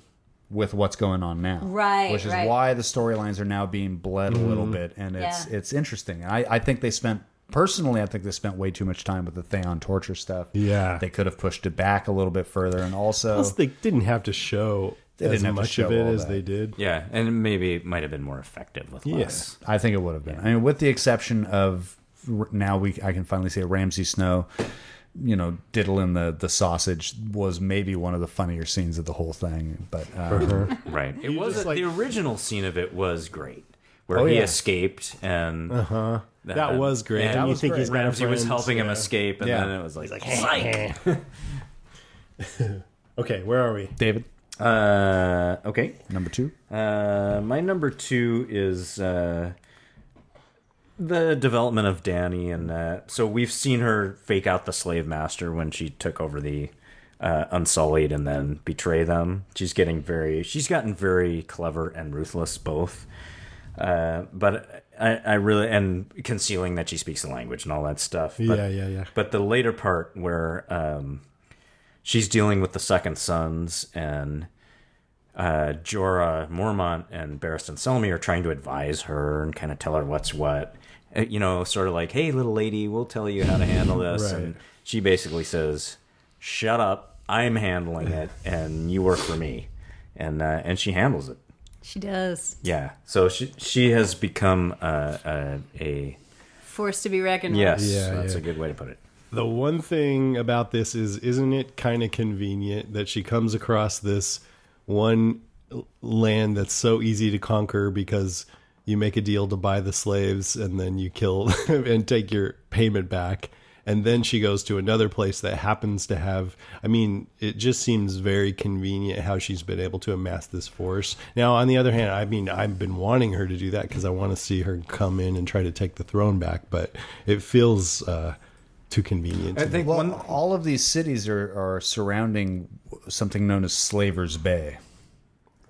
with what's going on now. Right. Which is why the storylines are now being bled a little bit, and it's interesting. I think they spent way too much time with the Theon torture stuff. Yeah. They could have pushed it back a little bit further, and also Plus, they didn't have to show as much of it as they did. Yeah, and maybe it might have been more effective with less. I think it would have been. I mean, with the exception of now I can finally say Ramsay Snow, diddling the sausage was maybe one of the funnier scenes of the whole thing. But right, it was the original scene of it was great, where he escaped and that was great. And you think Ramsay was helping him escape, and then it was like psych. Okay, where are we, David? Okay, number 2. My number 2 is the development of Dany, and so we've seen her fake out the slave master when she took over the Unsullied and then betray them. She's gotten very clever and ruthless both. But I really, and concealing that she speaks the language and all that stuff. But, yeah. But the later part where she's dealing with the Second Sons, and Jorah Mormont and Barristan Selmy are trying to advise her and kind of tell her what's what. Sort of like, hey, little lady, we'll tell you how to handle this. Right. And she basically says, shut up, I'm handling it, and you work for me. And she handles it. She does. Yeah. So she has become a force to be reckoned with. Yes, that's a good way to put it. The one thing about this is, isn't it kind of convenient that she comes across this one land that's so easy to conquer because you make a deal to buy the slaves and then you kill and take your payment back. And then she goes to another place that happens to have, it just seems very convenient how she's been able to amass this force. Now, on the other hand, I've been wanting her to do that because I want to see her come in and try to take the throne back, but it feels too convenient. I think all of these cities are surrounding something known as Slaver's Bay.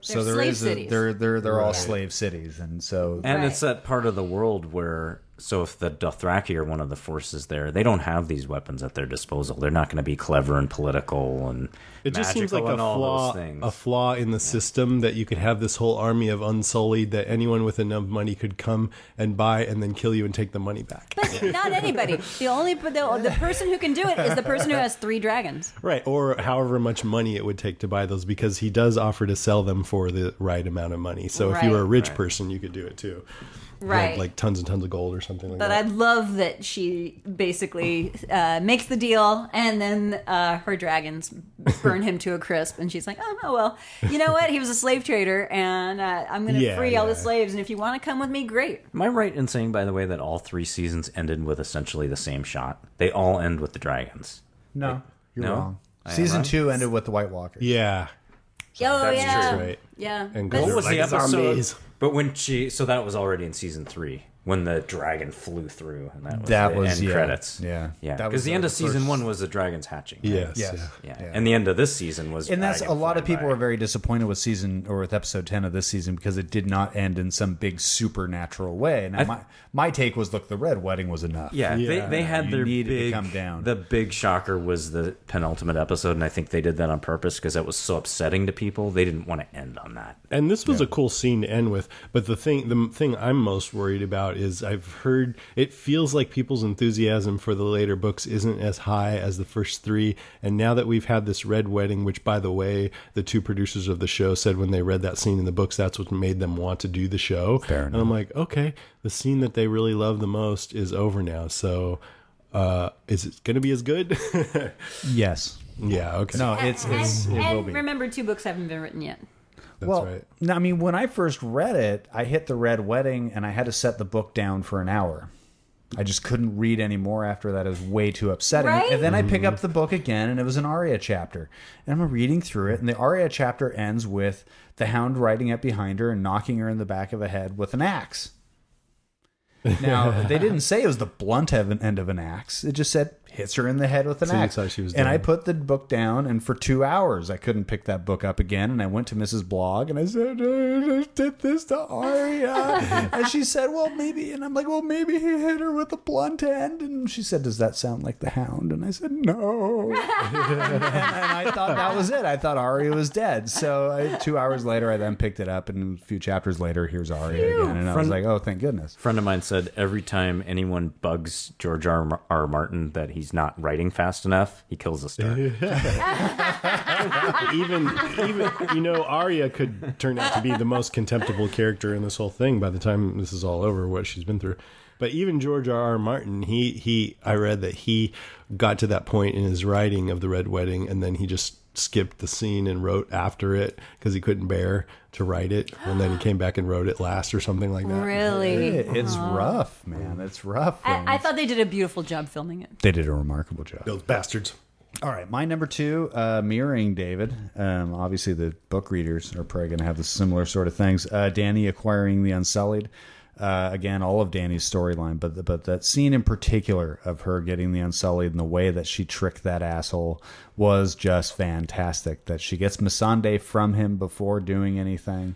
So they're all slave cities, and it's that part of the world where, so if the Dothraki are one of the forces there, they don't have these weapons at their disposal. They're not going to be clever and political and it just seems like a flaw in the system that you could have this whole army of Unsullied that anyone with enough money could come and buy and then kill you and take the money back. But not anybody. The person who can do it is the person who has 3 dragons. Right, or however much money it would take to buy those, because he does offer to sell them for the right amount of money. So if you were a rich person, you could do it too. Right. Like tons and tons of gold or something like that. But I love that she basically makes the deal, and then her dragons burn him to a crisp, and she's like, oh well, you know what? He was a slave trader, and I'm going to free all the slaves, and if you want to come with me, great. Am I right in saying, by the way, that all 3 seasons ended with essentially the same shot? They all end with the dragons. No, you're wrong. Season 2 ended with the White Walkers. Yeah. That's true. Right. Yeah. And what was like the episode? Zombies. But so that was already in season 3 when the dragon flew through, and that was the end credits. Yeah. Because the end of season 1 was the dragons hatching. Right? Yes. Yeah. And the end of this season was. And that's a lot of people were very disappointed with with episode 10 of this season because it did not end in some big supernatural way. Now my take was, look, the Red Wedding was enough. Yeah. They had their big to come down. The big shocker was the penultimate episode, and I think they did that on purpose because that was so upsetting to people. They didn't want to end on that. And this was a cool scene to end with. But the thing I'm most worried about is I've heard it feels like people's enthusiasm for the later books isn't as high as the first 3. And now that we've had this Red Wedding, which, by the way, the 2 producers of the show said when they read that scene in the books, that's what made them want to do the show. Fair enough. And I'm like, okay, the scene that they really love the most is over now. So is it going to be as good? Yes. Yeah, okay. No, it will be. Remember, 2 books haven't been written yet. That's right. No, when I first read it, I hit the Red Wedding and I had to set the book down for an hour. I just couldn't read anymore after that. It was way too upsetting. Right? And then I pick up the book again, and it was an Arya chapter. And I'm reading through it, and the Arya chapter ends with the Hound riding up behind her and knocking her in the back of the head with an axe. Now, they didn't say it was the blunt end of an axe. It just said, hits her in the head with an axe. how she was and I dead. put the book down, and for 2 hours I couldn't pick that book up again. And I went to Mrs. Blogg and I said, I did this to Arya. And she said, well, maybe. And I'm like, well, maybe he hit her with a blunt end. And she said, does that sound like the Hound? And I said, no. and I thought that was it. I thought Arya was dead. So 2 hours later, I then picked it up, and a few chapters later, here's Arya again. And I was like, oh, thank goodness. A friend of mine said every time anyone bugs George R. Martin that he's not writing fast enough, he kills a star. even Arya could turn out to be the most contemptible character in this whole thing by the time this is all over, what she's been through. But even George R. Martin, I read that he got to that point in his writing of the Red Wedding, and then he just skipped the scene and wrote after it because he couldn't bear to write it, and then he came back and wrote it last or something like that. Really? It's rough, man. It's rough. I thought they did a beautiful job filming it. They did a remarkable job. Those bastards. All right, my number 2, mirroring David. Obviously, the book readers are probably going to have the similar sort of things. Dany acquiring the Unsullied. Again, all of Dany's storyline, but that scene in particular of her getting the Unsullied and the way that she tricked that asshole was just fantastic. That she gets Missandei from him before doing anything.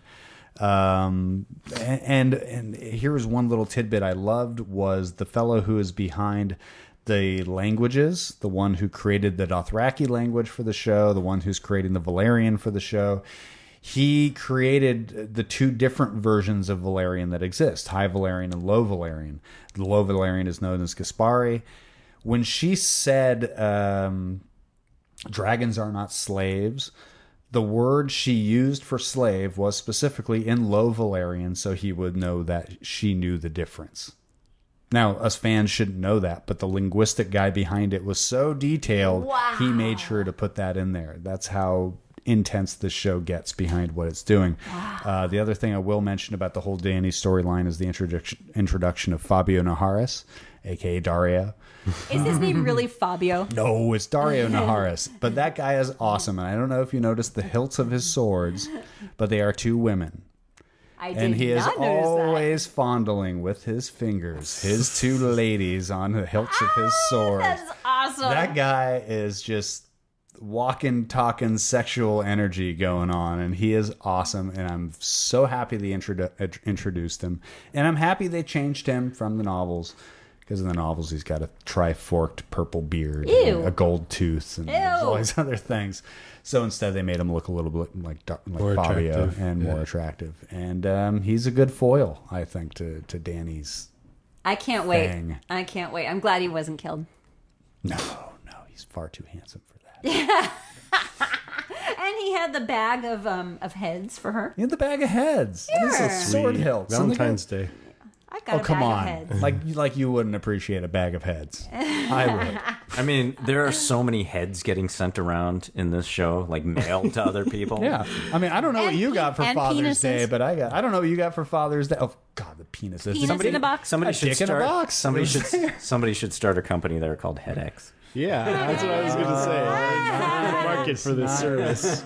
And here's one little tidbit I loved was the fellow who is behind the languages, the one who created the Dothraki language for the show, the one who's creating the Valyrian for the show. He created the 2 different versions of Valyrian that exist, High Valyrian and Low Valyrian. The Low Valyrian is known as Gaspari. When she said dragons are not slaves, the word she used for slave was specifically in Low Valyrian, so he would know that she knew the difference. Now, us fans shouldn't know that, but the linguistic guy behind it was so detailed, he made sure to put that in there. That's how intense this show gets behind what it's doing. The other thing I will mention about the whole Dany storyline is the introduction of Fabio Naharis, a.k.a. Dario. Is his name really Fabio? No, it's Dario Naharis. But that guy is awesome. And I don't know if you noticed the hilts of his swords, but they are 2 women. I did And he is not notice always fondling with his fingers his 2 ladies on the hilts of his swords. That's awesome. That guy is just walking, talking sexual energy going on, and he is awesome. And I'm so happy they introduced him, and I'm happy they changed him from the novels, because in the novels he's got a tri-forked purple beard, and a gold tooth, and there's all these other things. So instead they made him look a little bit like Fabio and more attractive, and he's a good foil, I think, to Dany's. I can't wait. I can't wait. I'm glad he wasn't killed. No, he's far too handsome for that. And he had the bag of heads for her. He had the bag of heads. Here. This is sword hilts. Valentine's Day. I got a come bag on. of heads. Like you wouldn't appreciate a bag of heads. I would. I mean, there are so many heads getting sent around in this show, like mailed to other people. Yeah. I mean, I don't know what you got for and Father's penises. Day, but I don't know what you got for Father's Day. Oh God, the penises. Penis in a box. Somebody A should dick in a start. box. Somebody should start a company there called HeadX. Yeah, that's what I was going to say. Market for this service.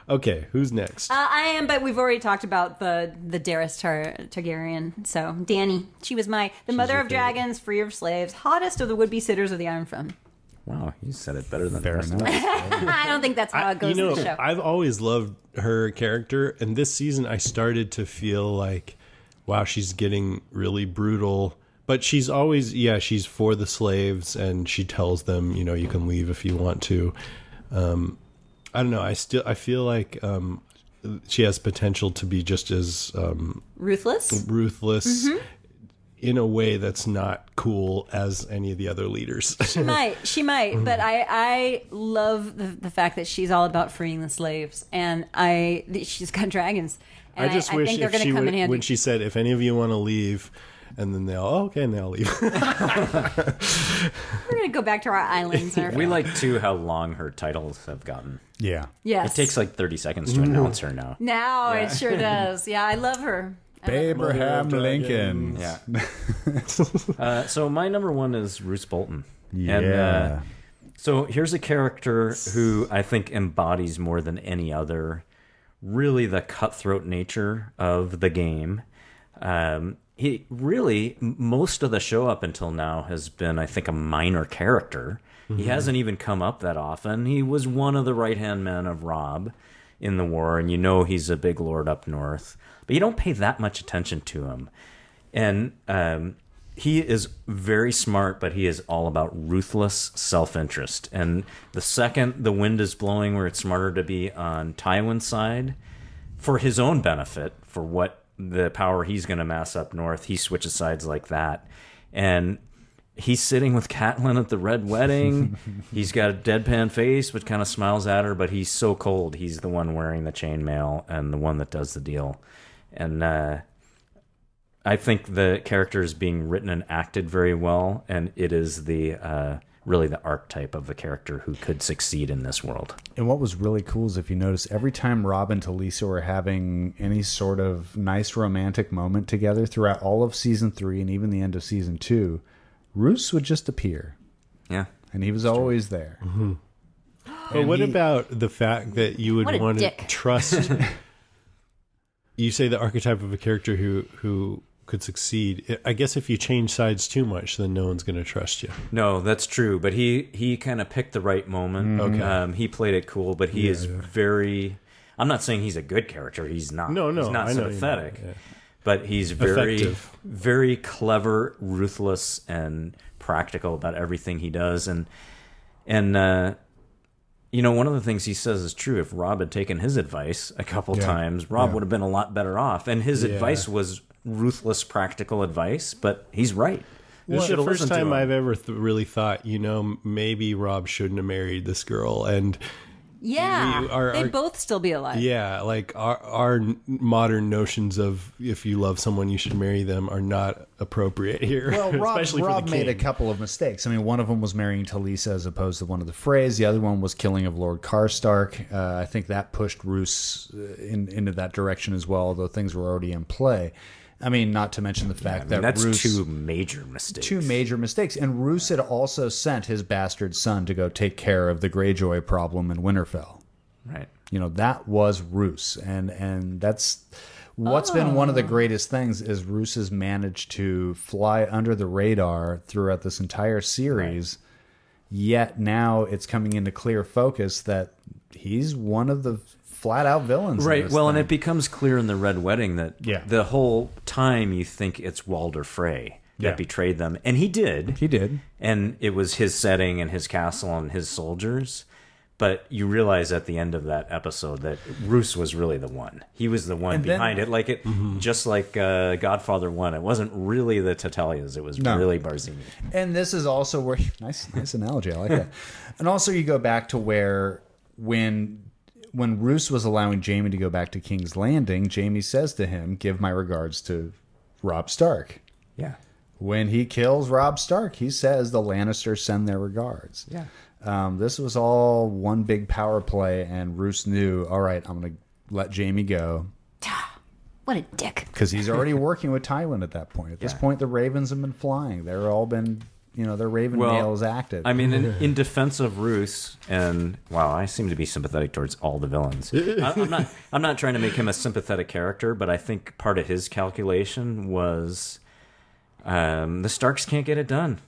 Okay, who's next? I am, but we've already talked about the Daenerys Targaryen. So Dany, she was the mother of dragons, free of slaves, hottest of the would-be sitters of the Iron Throne. Wow, you said it better than Fair the rest of enough. us. I don't think that's how it goes in the show. I've always loved her character, and this season I started to feel like, wow, she's getting really brutal. But she's always, she's for the slaves, and she tells them, you can leave if you want to. I don't know. I feel like she has potential to be just as Ruthless mm-hmm. in a way that's not cool as any of the other leaders. She might, but I love the fact that she's all about freeing the slaves, and she's got dragons. And I just wish think they're going to come in handy. when she said, if any of you want to leave, and then they all, okay, and they all leave. We're going to go back to our islands. And We like, too, how long her titles have gotten. Yeah. yes. It takes like 30 seconds to announce her now. Now it sure does. Yeah, I love her. Abraham Lincoln. Yeah. So my number 1 is Roose Bolton. Yeah. And, so here's a character who I think embodies more than any other really the cutthroat nature of the game. he really, most of the show up until now has been, I think, a minor character. He hasn't even come up that often. He was one of the right-hand men of Robb in the war, and he's a big lord up north. But you don't pay that much attention to him. And he is very smart, but he is all about ruthless self-interest. And the second the wind is blowing where it's smarter to be on Tywin's side, for his own benefit, for what the power he's going to amass up north, he switches sides like that. And he's sitting with Catelyn at the Red Wedding. He's got a deadpan face, but kind of smiles at her, but he's so cold. He's the one wearing the chainmail and the one that does the deal. And I think the character is being written and acted very well, and it is the really the archetype of the character who could succeed in this world. And what was really cool is, if you notice, every time Robb and Talisa were having any sort of nice romantic moment together throughout all of season 3 and even the end of season 2, Roose would just appear. Yeah. And he was always there. Mm-hmm. But what about the fact that you would want to trust... You say the archetype of a character who could succeed. I guess if you change sides too much, then no one's going to trust you. No, that's true. But he kind of picked the right moment. Okay. He played it cool, but he is very... I'm not saying he's a good character. He's not. No, he's not sympathetic. But he's very, effective. Very clever, ruthless, and practical about everything he does. And one of the things he says is true. If Robb had taken his advice a couple times, Robb would have been a lot better off. And his advice was ruthless, practical advice, but he's right. This is the first time I've ever really thought, maybe Robb shouldn't have married this girl. And they'd both still be alive. Yeah, like our modern notions of if you love someone, you should marry them are not appropriate here. Well, Robb made a king. couple of mistakes. I mean, one of them was marrying Talisa as opposed to one of the Freys. The other one was killing of Lord Karstark. I think that pushed Roose into that direction as well, although things were already in play. I mean, not to mention the fact that that's Roose... two major mistakes. And Roose had also sent his bastard son to go take care of the Greyjoy problem in Winterfell. Right. That was Roose. And that's... What's been one of the greatest things is Roose has managed to fly under the radar throughout this entire series, yet now it's coming into clear focus that he's one of the flat-out villains. Right, well, and it becomes clear in the Red Wedding that the whole time you think it's Walder Frey that betrayed them. And he did. He did. And it was his setting and his castle and his soldiers. But you realize at the end of that episode that Roose was really the one. He was the one behind it. Like just like Godfather 1. It wasn't really the Tatalias. It was really Barzini. And this is also where... Nice analogy. I like that. And also you go back to where when Roose was allowing Jaime to go back to King's Landing, Jaime says to him, "Give my regards to Robb Stark." Yeah. When he kills Robb Stark, he says the Lannisters send their regards. Yeah. This was all one big power play, and Roose knew, all right, I'm going to let Jaime go. What a dick. Because he's already working with Tywin at that point. At this point, the Ravens have been flying. They're all been... their Raven Mail is active. I mean, in defense of Roose, and wow, I seem to be sympathetic towards all the villains. I'm not trying to make him a sympathetic character, but I think part of his calculation was the Starks can't get it done.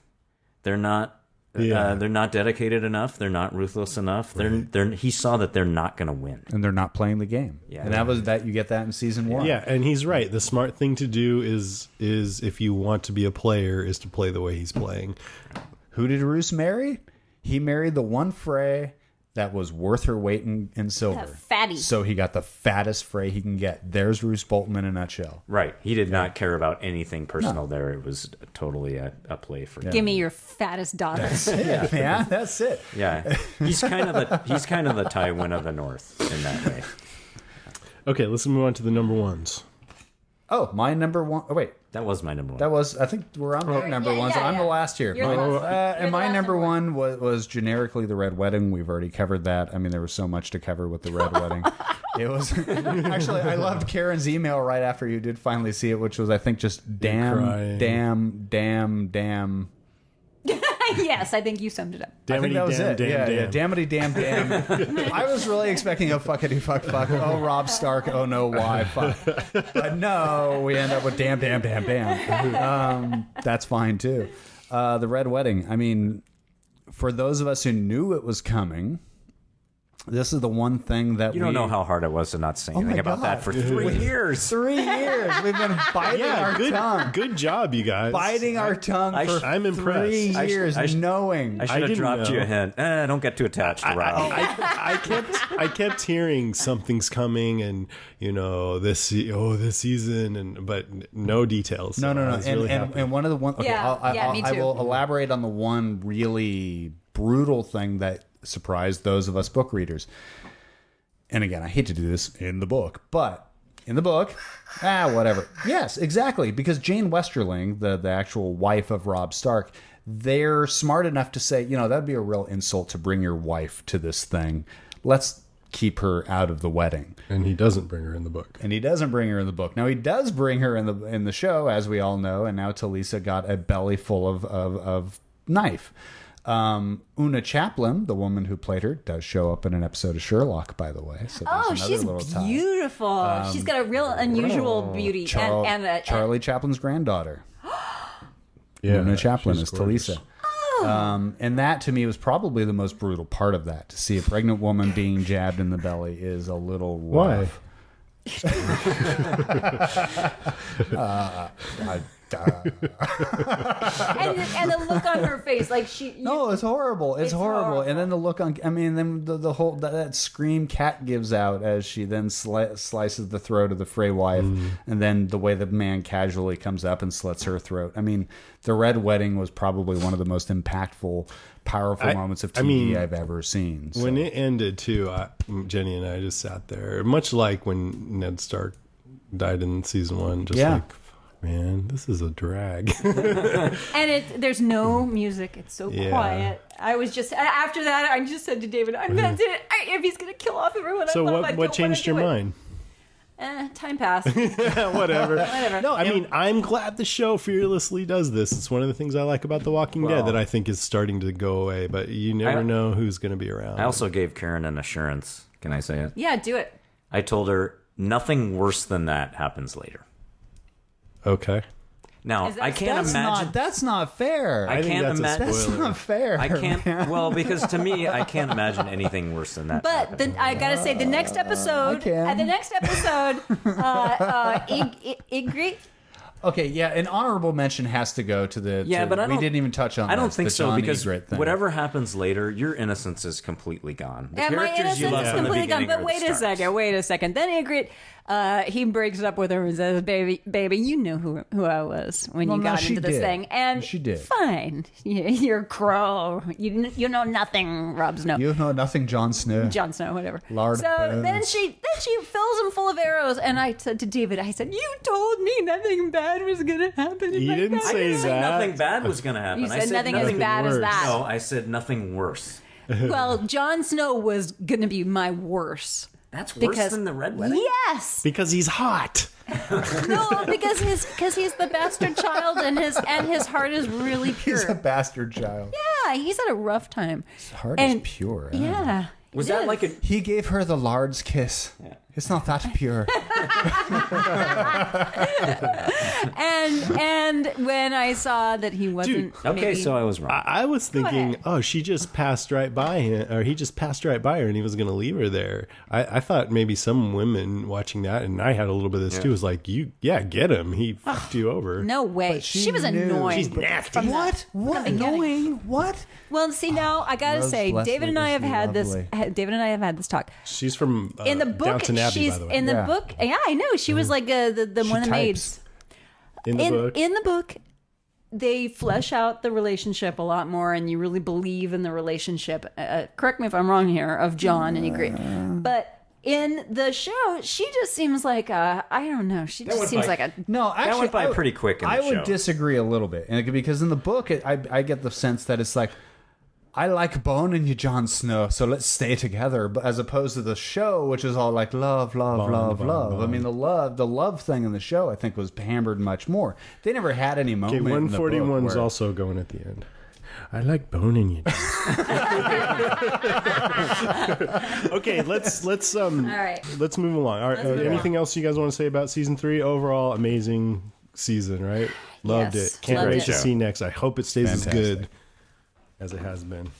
They're not. They're not dedicated enough. They're not ruthless enough. Right. He saw that they're not going to win, and they're not playing the game. Yeah, and you get that in season 1. Yeah, and he's right. The smart thing to do is if you want to be a player, is to play the way he's playing. Who did Roose marry? He married the one Frey that was worth her weight in silver. That fatty. So he got the fattest Frey he can get. There's Roose Bolton in a nutshell. Right. He did not care about anything personal there. It was totally a play for him. Give me your fattest daughter. That's it. Yeah. He's kind of the Tywin of the North in that way. Okay, let's move on to the number ones. Oh, my number one. Oh, wait. That was my number one. That was, I think we're on their number one, so I'm the last here. And my number one was generically the Red Wedding. We've already covered that. I mean, there was so much to cover with the Red Wedding. It was actually, I loved Karen's email right after you did finally see it, which was, I think, just damn. I Yes, I think you summed it up. I think that was it. Damn, Yeah, damn. dammity damn damn. I was really expecting a fuckity fuck fuck. Oh, Rob Stark. Oh no, why fuck? But no, we end up with damn damn damn damn. That's fine too. The Red Wedding. I mean, for those of us who knew it was coming, this is the one thing that You don't know how hard it was to not say anything about that for 3 years. 3 years. We've been biting our tongue. Good job, you guys. Biting our tongue for I'm impressed. 3 years, knowing. I should have didn't dropped know. you a hint. Don't get too attached to Rob. I kept hearing something's coming, and this season, but no details. So No. I was really happy. And one of the one. Okay, Yeah, me I too. will elaborate on the one really brutal thing that surprised those of us book readers. And again, I hate to do this in the book, but in the book, whatever. Yes, exactly. Because Jane Westerling, the actual wife of Robb Stark, they're smart enough to say, that'd be a real insult to bring your wife to this thing. Let's keep her out of the wedding. And he doesn't bring her in the book. And he doesn't bring her in the book. Now he does bring her in the show, as we all know. And now Talisa got a belly full of knife. Una Chaplin, the woman who played her, does show up in an episode of Sherlock, by the way. So She's beautiful. She's got a real unusual beauty. Charlie Chaplin's granddaughter. Yeah, Una Chaplin she's is gorgeous. Talisa. And that, to me, was probably the most brutal part of that. To see a pregnant woman being jabbed in the belly is a little rough. Why? And the look on her face, like No, it's horrible. It's horrible. And then the look on, then the whole, that scream Kat gives out as she then slices the throat of the Frey wife. And then the way the man casually comes up and slits her throat. I mean, the Red Wedding was probably one of the most impactful, powerful moments of TV I've ever seen. So. When it ended, too, Jenny and I just sat there, much like when Ned Stark died in season 1, just like, man, this is a drag. And there's no music. It's so quiet. I was just, after that, I just said to David, that's it. If he's going to kill off everyone, So what changed your mind? Time passed. Whatever. No, I'm glad the show fearlessly does this. It's one of the things I like about The Walking Dead that I think is starting to go away, but you never know who's going to be around. I also gave Karen an assurance. Can I say it? Yeah, do it. I told her nothing worse than that happens later. Okay. Now, I can't imagine. That's not fair. I can't imagine. That's not fair. I can't. Well, because to me, I can't imagine anything worse than that. But I gotta say, the next episode. Ygritte. Okay, yeah, an honorable mention has to go to the. Yeah, but we didn't even touch on. I don't think the so John because Ygritte thing. whatever happens later, your innocence is completely gone. The And my characters you innocence love is from the completely gone. beginning But are the wait a stars. second. Then Ygritte, he breaks up with her and says, "Baby, you knew who I was when you got into this thing." And she did. Fine, you're a crow. You know nothing, Rob Snow. You know nothing, Jon Snow. Jon Snow, whatever. Lard so Bones. then she fills him full of arrows, and I said to David, "You told me nothing bad was gonna happen." You didn't I didn't say that. nothing bad was going to happen. You I said nothing as bad as worse. that. No, I said nothing worse. Well, Jon Snow was gonna be my worse. That's worse than the Red Wedding? Yes. Because he's hot. No, because he's the bastard child, and his heart is really pure. He's a bastard child. Yeah, he's had a rough time. His heart is pure. Yeah. Was that like a... He gave her the Lard's kiss. Yeah. It's not that pure. And when I saw that he wasn't, Okay, so I was wrong. I was thinking, she just passed right by him, or he just passed right by her, and he was going to leave her there. I thought maybe some women watching that, and I had a little bit of this too, was like, get him. He fucked you over. no way. She was annoying. She's nasty. What? What? from the beginning. Annoying? What? Well, see, now I gotta Rose say, Leslie David and I is have had lovely. David and I have had this talk. She's from In the book, Downton Abbey, she's by the way. in the book. Yeah, I know. She was like the one of the maids. in the book. In the book, they flesh out the relationship a lot more, and you really believe in the relationship. Correct me if I'm wrong here, of John and Ygritte. But in the show, she just seems like I don't know. She just seems like a No, actually, that went by pretty quick in the I show. would disagree a little bit, because in the book, I get the sense that it's like, I like boning you, Jon Snow, so let's stay together. But as opposed to the show, which is all like love, love. I mean, the love thing in the show, I think, was hammered much more. They never had any moment. Okay, in the book 141's where- also going at the end. I like boning you. Okay, let's right. let's move along. All right, anything else you guys want to say about season 3? Overall, amazing season, right? Loved Yes, it. Can't loved wait it. to see next. I hope it stays as good as it has been.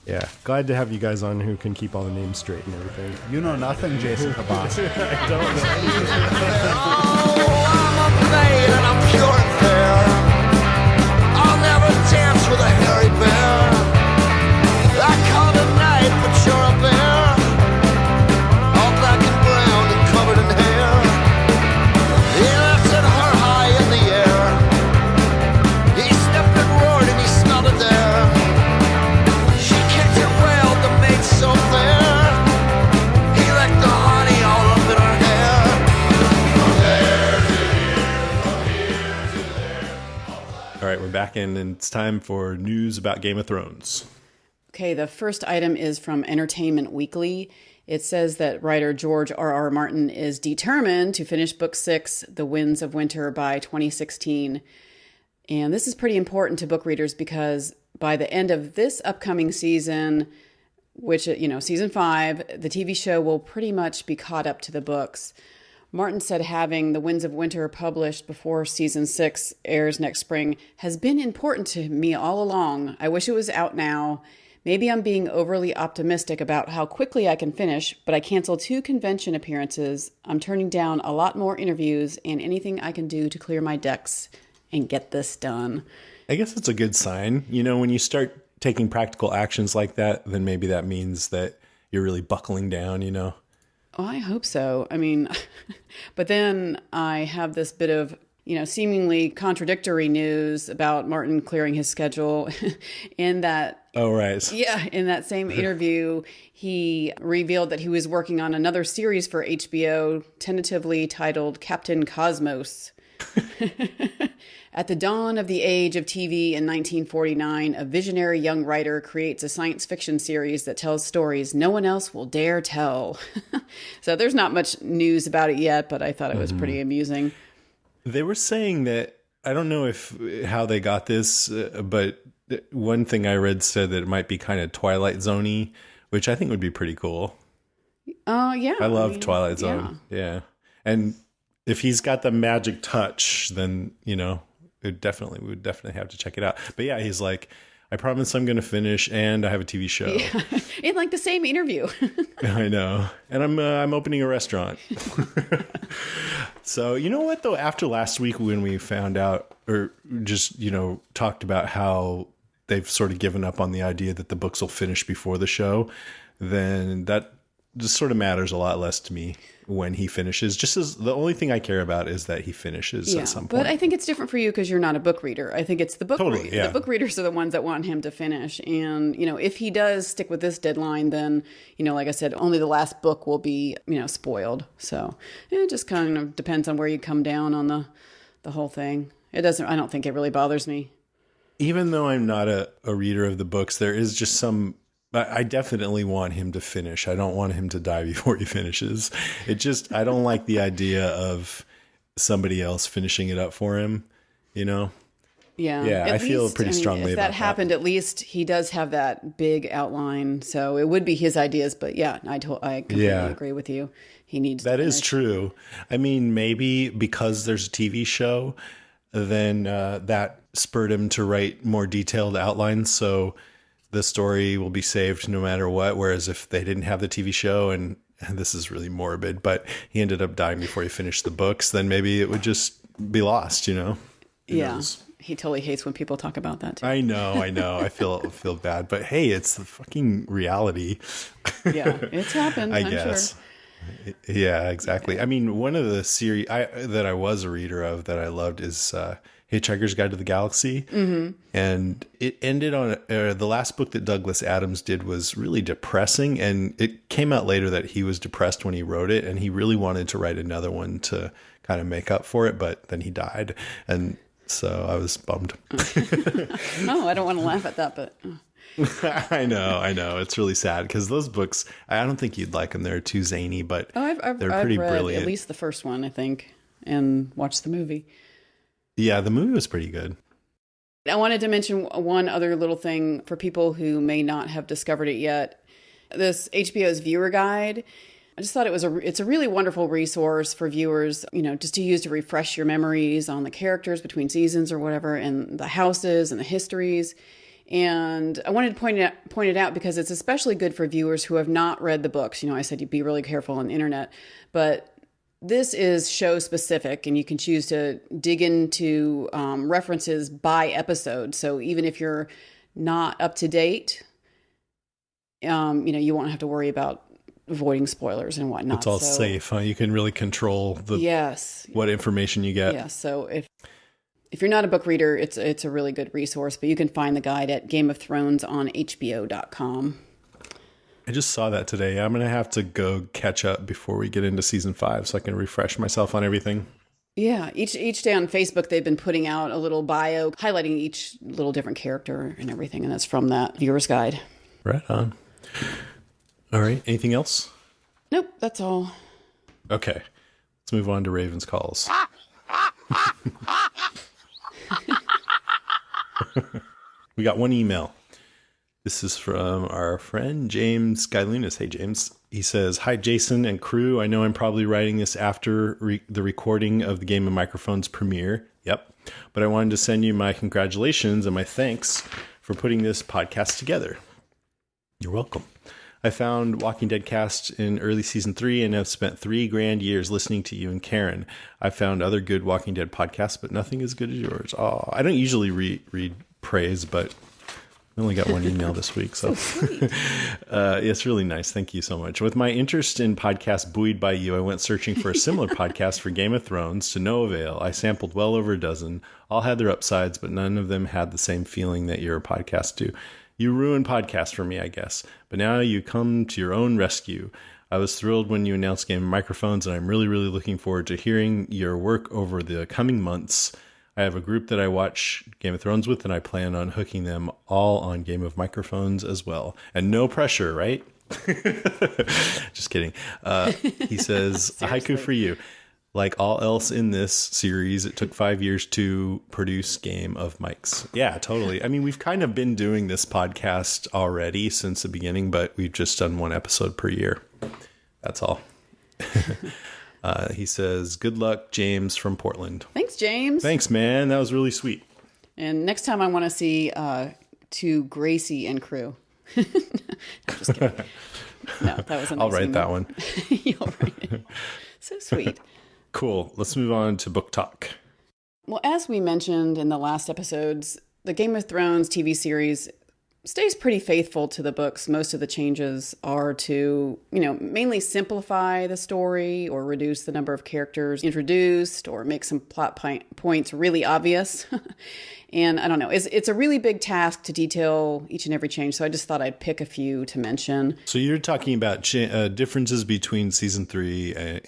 Yeah, glad to have you guys on who can keep all the names straight and everything. You know nothing, Jason Kabas. I don't know anything. I'm a maid and I'm pure and fair. I'll never dance with a hairy bear. I call it night, but you're a bear. All black and brown and covered in hair. He lifted her high in the air. He sniffed and roared and he smelled it there. She kicked and wailed, the maid so fair. He licked the honey all up in her hair. All right, we're back in, and it's time for news about Game of Thrones. Okay, the first item is from Entertainment Weekly. It says that writer George R.R. Martin is determined to finish Book 6, The Winds of Winter, by 2016. And this is pretty important to book readers because by the end of this upcoming season, which, season 5, the TV show will pretty much be caught up to the books. Martin said having The Winds of Winter published before season 6 airs next spring has been important to me all along. I wish it was out now. Maybe I'm being overly optimistic about how quickly I can finish, but I canceled 2 convention appearances. I'm turning down a lot more interviews and anything I can do to clear my decks and get this done. I guess it's a good sign. When you start taking practical actions like that, then maybe that means that you're really buckling down, Oh, I hope so. I mean, but then I have this bit of, seemingly contradictory news about Martin clearing his schedule in that. Oh, right. Yeah. In that same interview, he revealed that he was working on another series for HBO, tentatively titled Captain Cosmos. At the dawn of the age of TV in 1949, a visionary young writer creates a science fiction series that tells stories no one else will dare tell. So there's not much news about it yet, but I thought it was pretty amusing. They were saying that, I don't know how they got this, but one thing I read said that it might be kind of Twilight Zone-y, which I think would be pretty cool. Yeah. I love Twilight Zone. Yeah. And if he's got the magic touch, then, we would definitely have to check it out. But yeah, he's like, I promise I'm going to finish, and I have a TV show. Yeah. In like the same interview. I know. And I'm opening a restaurant. So, you know what, though? After last week when we found out, or just, talked about how they've sort of given up on the idea that the books will finish before the show, then that just sort of matters a lot less to me when he finishes. Just as the only thing I care about is that he finishes at some point. But I think it's different for you because you're not a book reader. I think it's the book yeah. The book readers are the ones that want him to finish. And, if he does stick with this deadline, then, like I said, only the last book will be, spoiled. So it just kind of depends on where you come down on the whole thing. I don't think it really bothers me. Even though I'm not a reader of the books, there is just some... I definitely want him to finish. I don't want him to die before he finishes. I don't like the idea of somebody else finishing it up for him, Yeah. Yeah, I feel pretty strongly if about that happened, at least he does have that big outline. So it would be his ideas. But yeah, I completely agree with you. He needs that to is finish. true. I mean, maybe because there's a TV show, then that spurred him to write more detailed outlines. So the story will be saved no matter what. Whereas if they didn't have the TV show, and this is really morbid, but he ended up dying before he finished the books, then maybe it would just be lost, Who knows? He totally hates when people talk about that too. I know. I feel bad, but hey, it's the fucking reality. Yeah, it's happened. I'm guess. Sure. Yeah, exactly. I mean, one of the series that I was a reader of that I loved is Hitchhiker's Guide to the Galaxy. Mm-hmm. And it ended on the last book that Douglas Adams did was really depressing. And it came out later that he was depressed when he wrote it. And he really wanted to write another one to kind of make up for it. But then he died. And so I was bummed. Oh, I don't want to laugh at that, but... I know. It's really sad because those books, I don't think you'd like them. They're too zany, but I've pretty read brilliant. At least the first one, I think, and watched the movie. Yeah, the movie was pretty good. I wanted to mention one other little thing for people who may not have discovered it yet. This HBO's viewer guide, I just thought it's a really wonderful resource for viewers, just to use to refresh your memories on the characters between seasons or whatever, and the houses and the histories. And I wanted to point it out because it's especially good for viewers who have not read the books. I said you'd be really careful on the internet, but this is show specific, and you can choose to dig into references by episode. So even if you're not up to date, you won't have to worry about avoiding spoilers and whatnot. It's all safe, huh? You can really control what information you get. Yeah. So if you're not a book reader, it's a really good resource. But you can find the guide at Game of Thrones on HBO.com. I just saw that today. I'm going to have to go catch up before we get into season 5 so I can refresh myself on everything. Yeah, each day on Facebook, they've been putting out a little bio highlighting each little different character and everything. And that's from that viewer's guide. Right on. All right. Anything else? Nope, that's all. Okay. Let's move on to Raven's Calls. We got one email. This is from our friend James Skylunas. Hey, James. He says, "Hi, Jason and crew. I know I'm probably writing this after the recording of the Game of Microphones premiere. Yep. But I wanted to send you my congratulations and my thanks for putting this podcast together." You're welcome. I found Walking Dead cast in early season 3 and have spent 3 grand years listening to you and Karen. I found other good Walking Dead podcasts, but nothing as good as yours. Oh, I don't usually read praise, but I only got one email this week, so it's really nice. Thank you so much. With my interest in podcasts buoyed by you, I went searching for a similar podcast for Game of Thrones to no avail. I sampled well over a dozen. All had their upsides, but none of them had the same feeling that your podcasts do. You ruined podcasts for me, I guess, but now you come to your own rescue. I was thrilled when you announced Game of Microphones, and I'm really, really looking forward to hearing your work over the coming months. I have a group that I watch Game of Thrones with, and I plan on hooking them all on Game of Microphones as well. And no pressure, right? Just kidding. He says, a haiku for you. Like all else in this series, it took 5 years to produce Game of Mics. Yeah, totally. I mean, we've kind of been doing this podcast already since the beginning, but we've just done 1 episode per year. That's all. He says, good luck, James from Portland. Thanks, James. Thanks, man. That was really sweet. And next time I want to see to Gracie and crew. No, just kidding. No, that was a nice I'll write email. that one. You'll write it. So sweet. Cool. Let's move on to book talk. Well, as we mentioned in the last episodes, the Game of Thrones TV series stays pretty faithful to the books. Most of the changes are to, mainly simplify the story or reduce the number of characters introduced or make some plot points really obvious. And I don't know, it's a really big task to detail each and every change. So I just thought I'd pick a few to mention. So you're talking about differences between season 3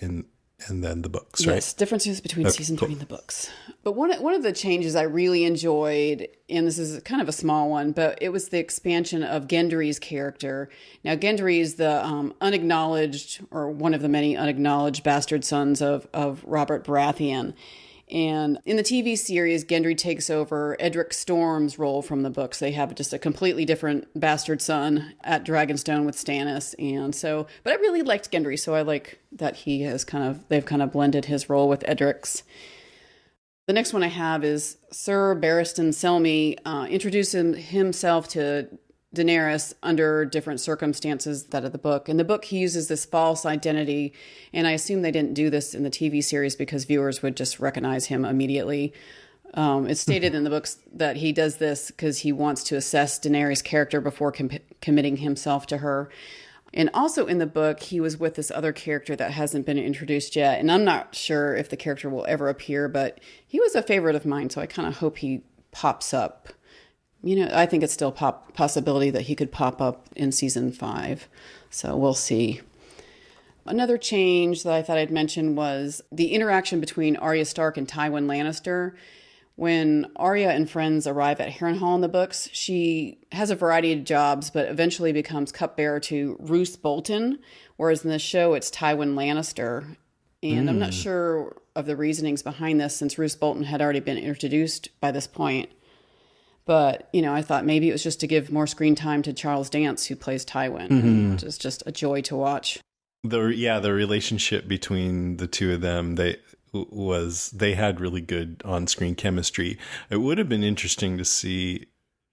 and then the books, right? Yes, differences between season 3 and the books. But one of the changes I really enjoyed, and this is kind of a small one, but it was the expansion of Gendry's character. Now, Gendry is the unacknowledged, or one of the many unacknowledged bastard sons of Robert Baratheon. And in the TV series, Gendry takes over Edric Storm's role from the books. They have just a completely different bastard son at Dragonstone with Stannis. And so, but I really liked Gendry, so I like that they've kind of blended his role with Edric's. The next one I have is Sir Barristan Selmy introducing himself to Daenerys under different circumstances that of the book. In the book, he uses this false identity, and I assume they didn't do this in the TV series because viewers would just recognize him immediately. It's stated in the books that he does this because he wants to assess Daenerys' character before committing himself to her. And also in the book, he was with this other character that hasn't been introduced yet, and I'm not sure if the character will ever appear, but he was a favorite of mine, so I kind of hope he pops up. I think it's still a possibility that he could pop up in season 5. So we'll see. Another change that I thought I'd mention was the interaction between Arya Stark and Tywin Lannister. When Arya and friends arrive at Harrenhal in the books, she has a variety of jobs, but eventually becomes cupbearer to Roose Bolton, whereas in the show it's Tywin Lannister. And I'm not sure of the reasonings behind this, since Roose Bolton had already been introduced by this point. But, I thought maybe it was just to give more screen time to Charles Dance, who plays Tywin, which is just a joy to watch. The relationship between the two of them, they had really good on-screen chemistry. It would have been interesting to see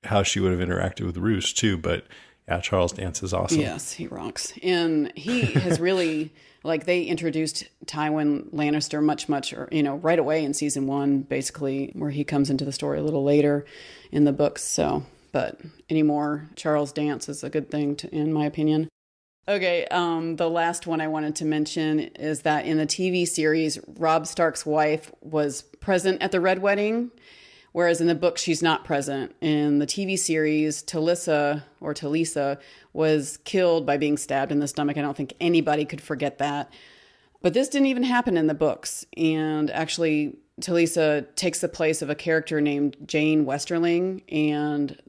how she would have interacted with Roose too, but yeah, Charles Dance is awesome. Yes, he rocks. And he has really, they introduced Tywin Lannister much, right away in season 1, basically, where he comes into the story a little later in the books. So, but anymore, Charles Dance is a good thing, in my opinion. Okay, the last one I wanted to mention is that in the TV series, Robb Stark's wife was present at the Red Wedding, whereas in the book, she's not present. In the TV series, Talisa was killed by being stabbed in the stomach. I don't think anybody could forget that. But this didn't even happen in the books. And actually, Talisa takes the place of a character named Jane Westerling. And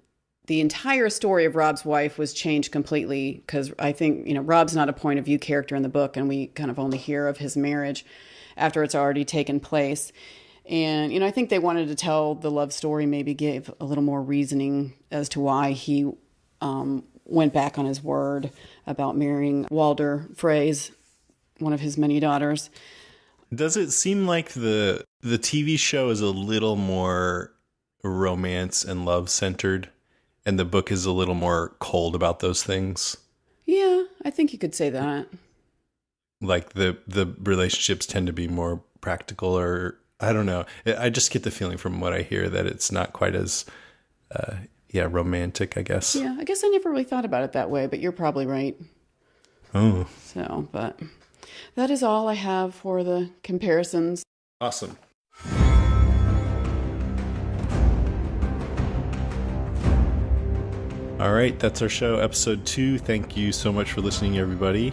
the entire story of Robb's wife was changed completely because I think, Robb's not a point of view character in the book, and we kind of only hear of his marriage after it's already taken place. And, I think they wanted to tell the love story, maybe give a little more reasoning as to why he went back on his word about marrying Walder Frey's, one of his many daughters. Does it seem like the TV show is a little more romance and love centered, and the book is a little more cold about those things? Yeah, I think you could say that. Like the relationships tend to be more practical, or I don't know. I just get the feeling from what I hear that it's not quite as, romantic, I guess. Yeah, I guess I never really thought about it that way, but you're probably right. Oh. So, but that is all I have for the comparisons. Awesome. All right, that's our show, episode 2. Thank you so much for listening, everybody.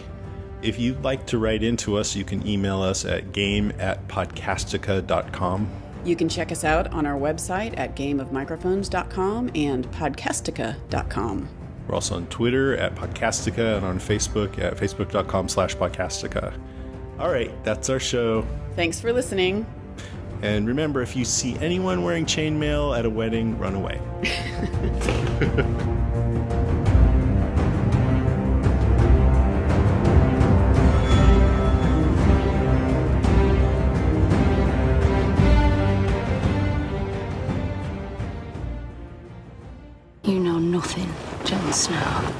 If you'd like to write into us, you can email us at game@podcastica.com. You can check us out on our website at gameofmicrophones.com and podcastica.com. We're also on Twitter at Podcastica and on Facebook at facebook.com/Podcastica. All right, that's our show. Thanks for listening. And remember, if you see anyone wearing chainmail at a wedding, run away. You know nothing, Jon Snow.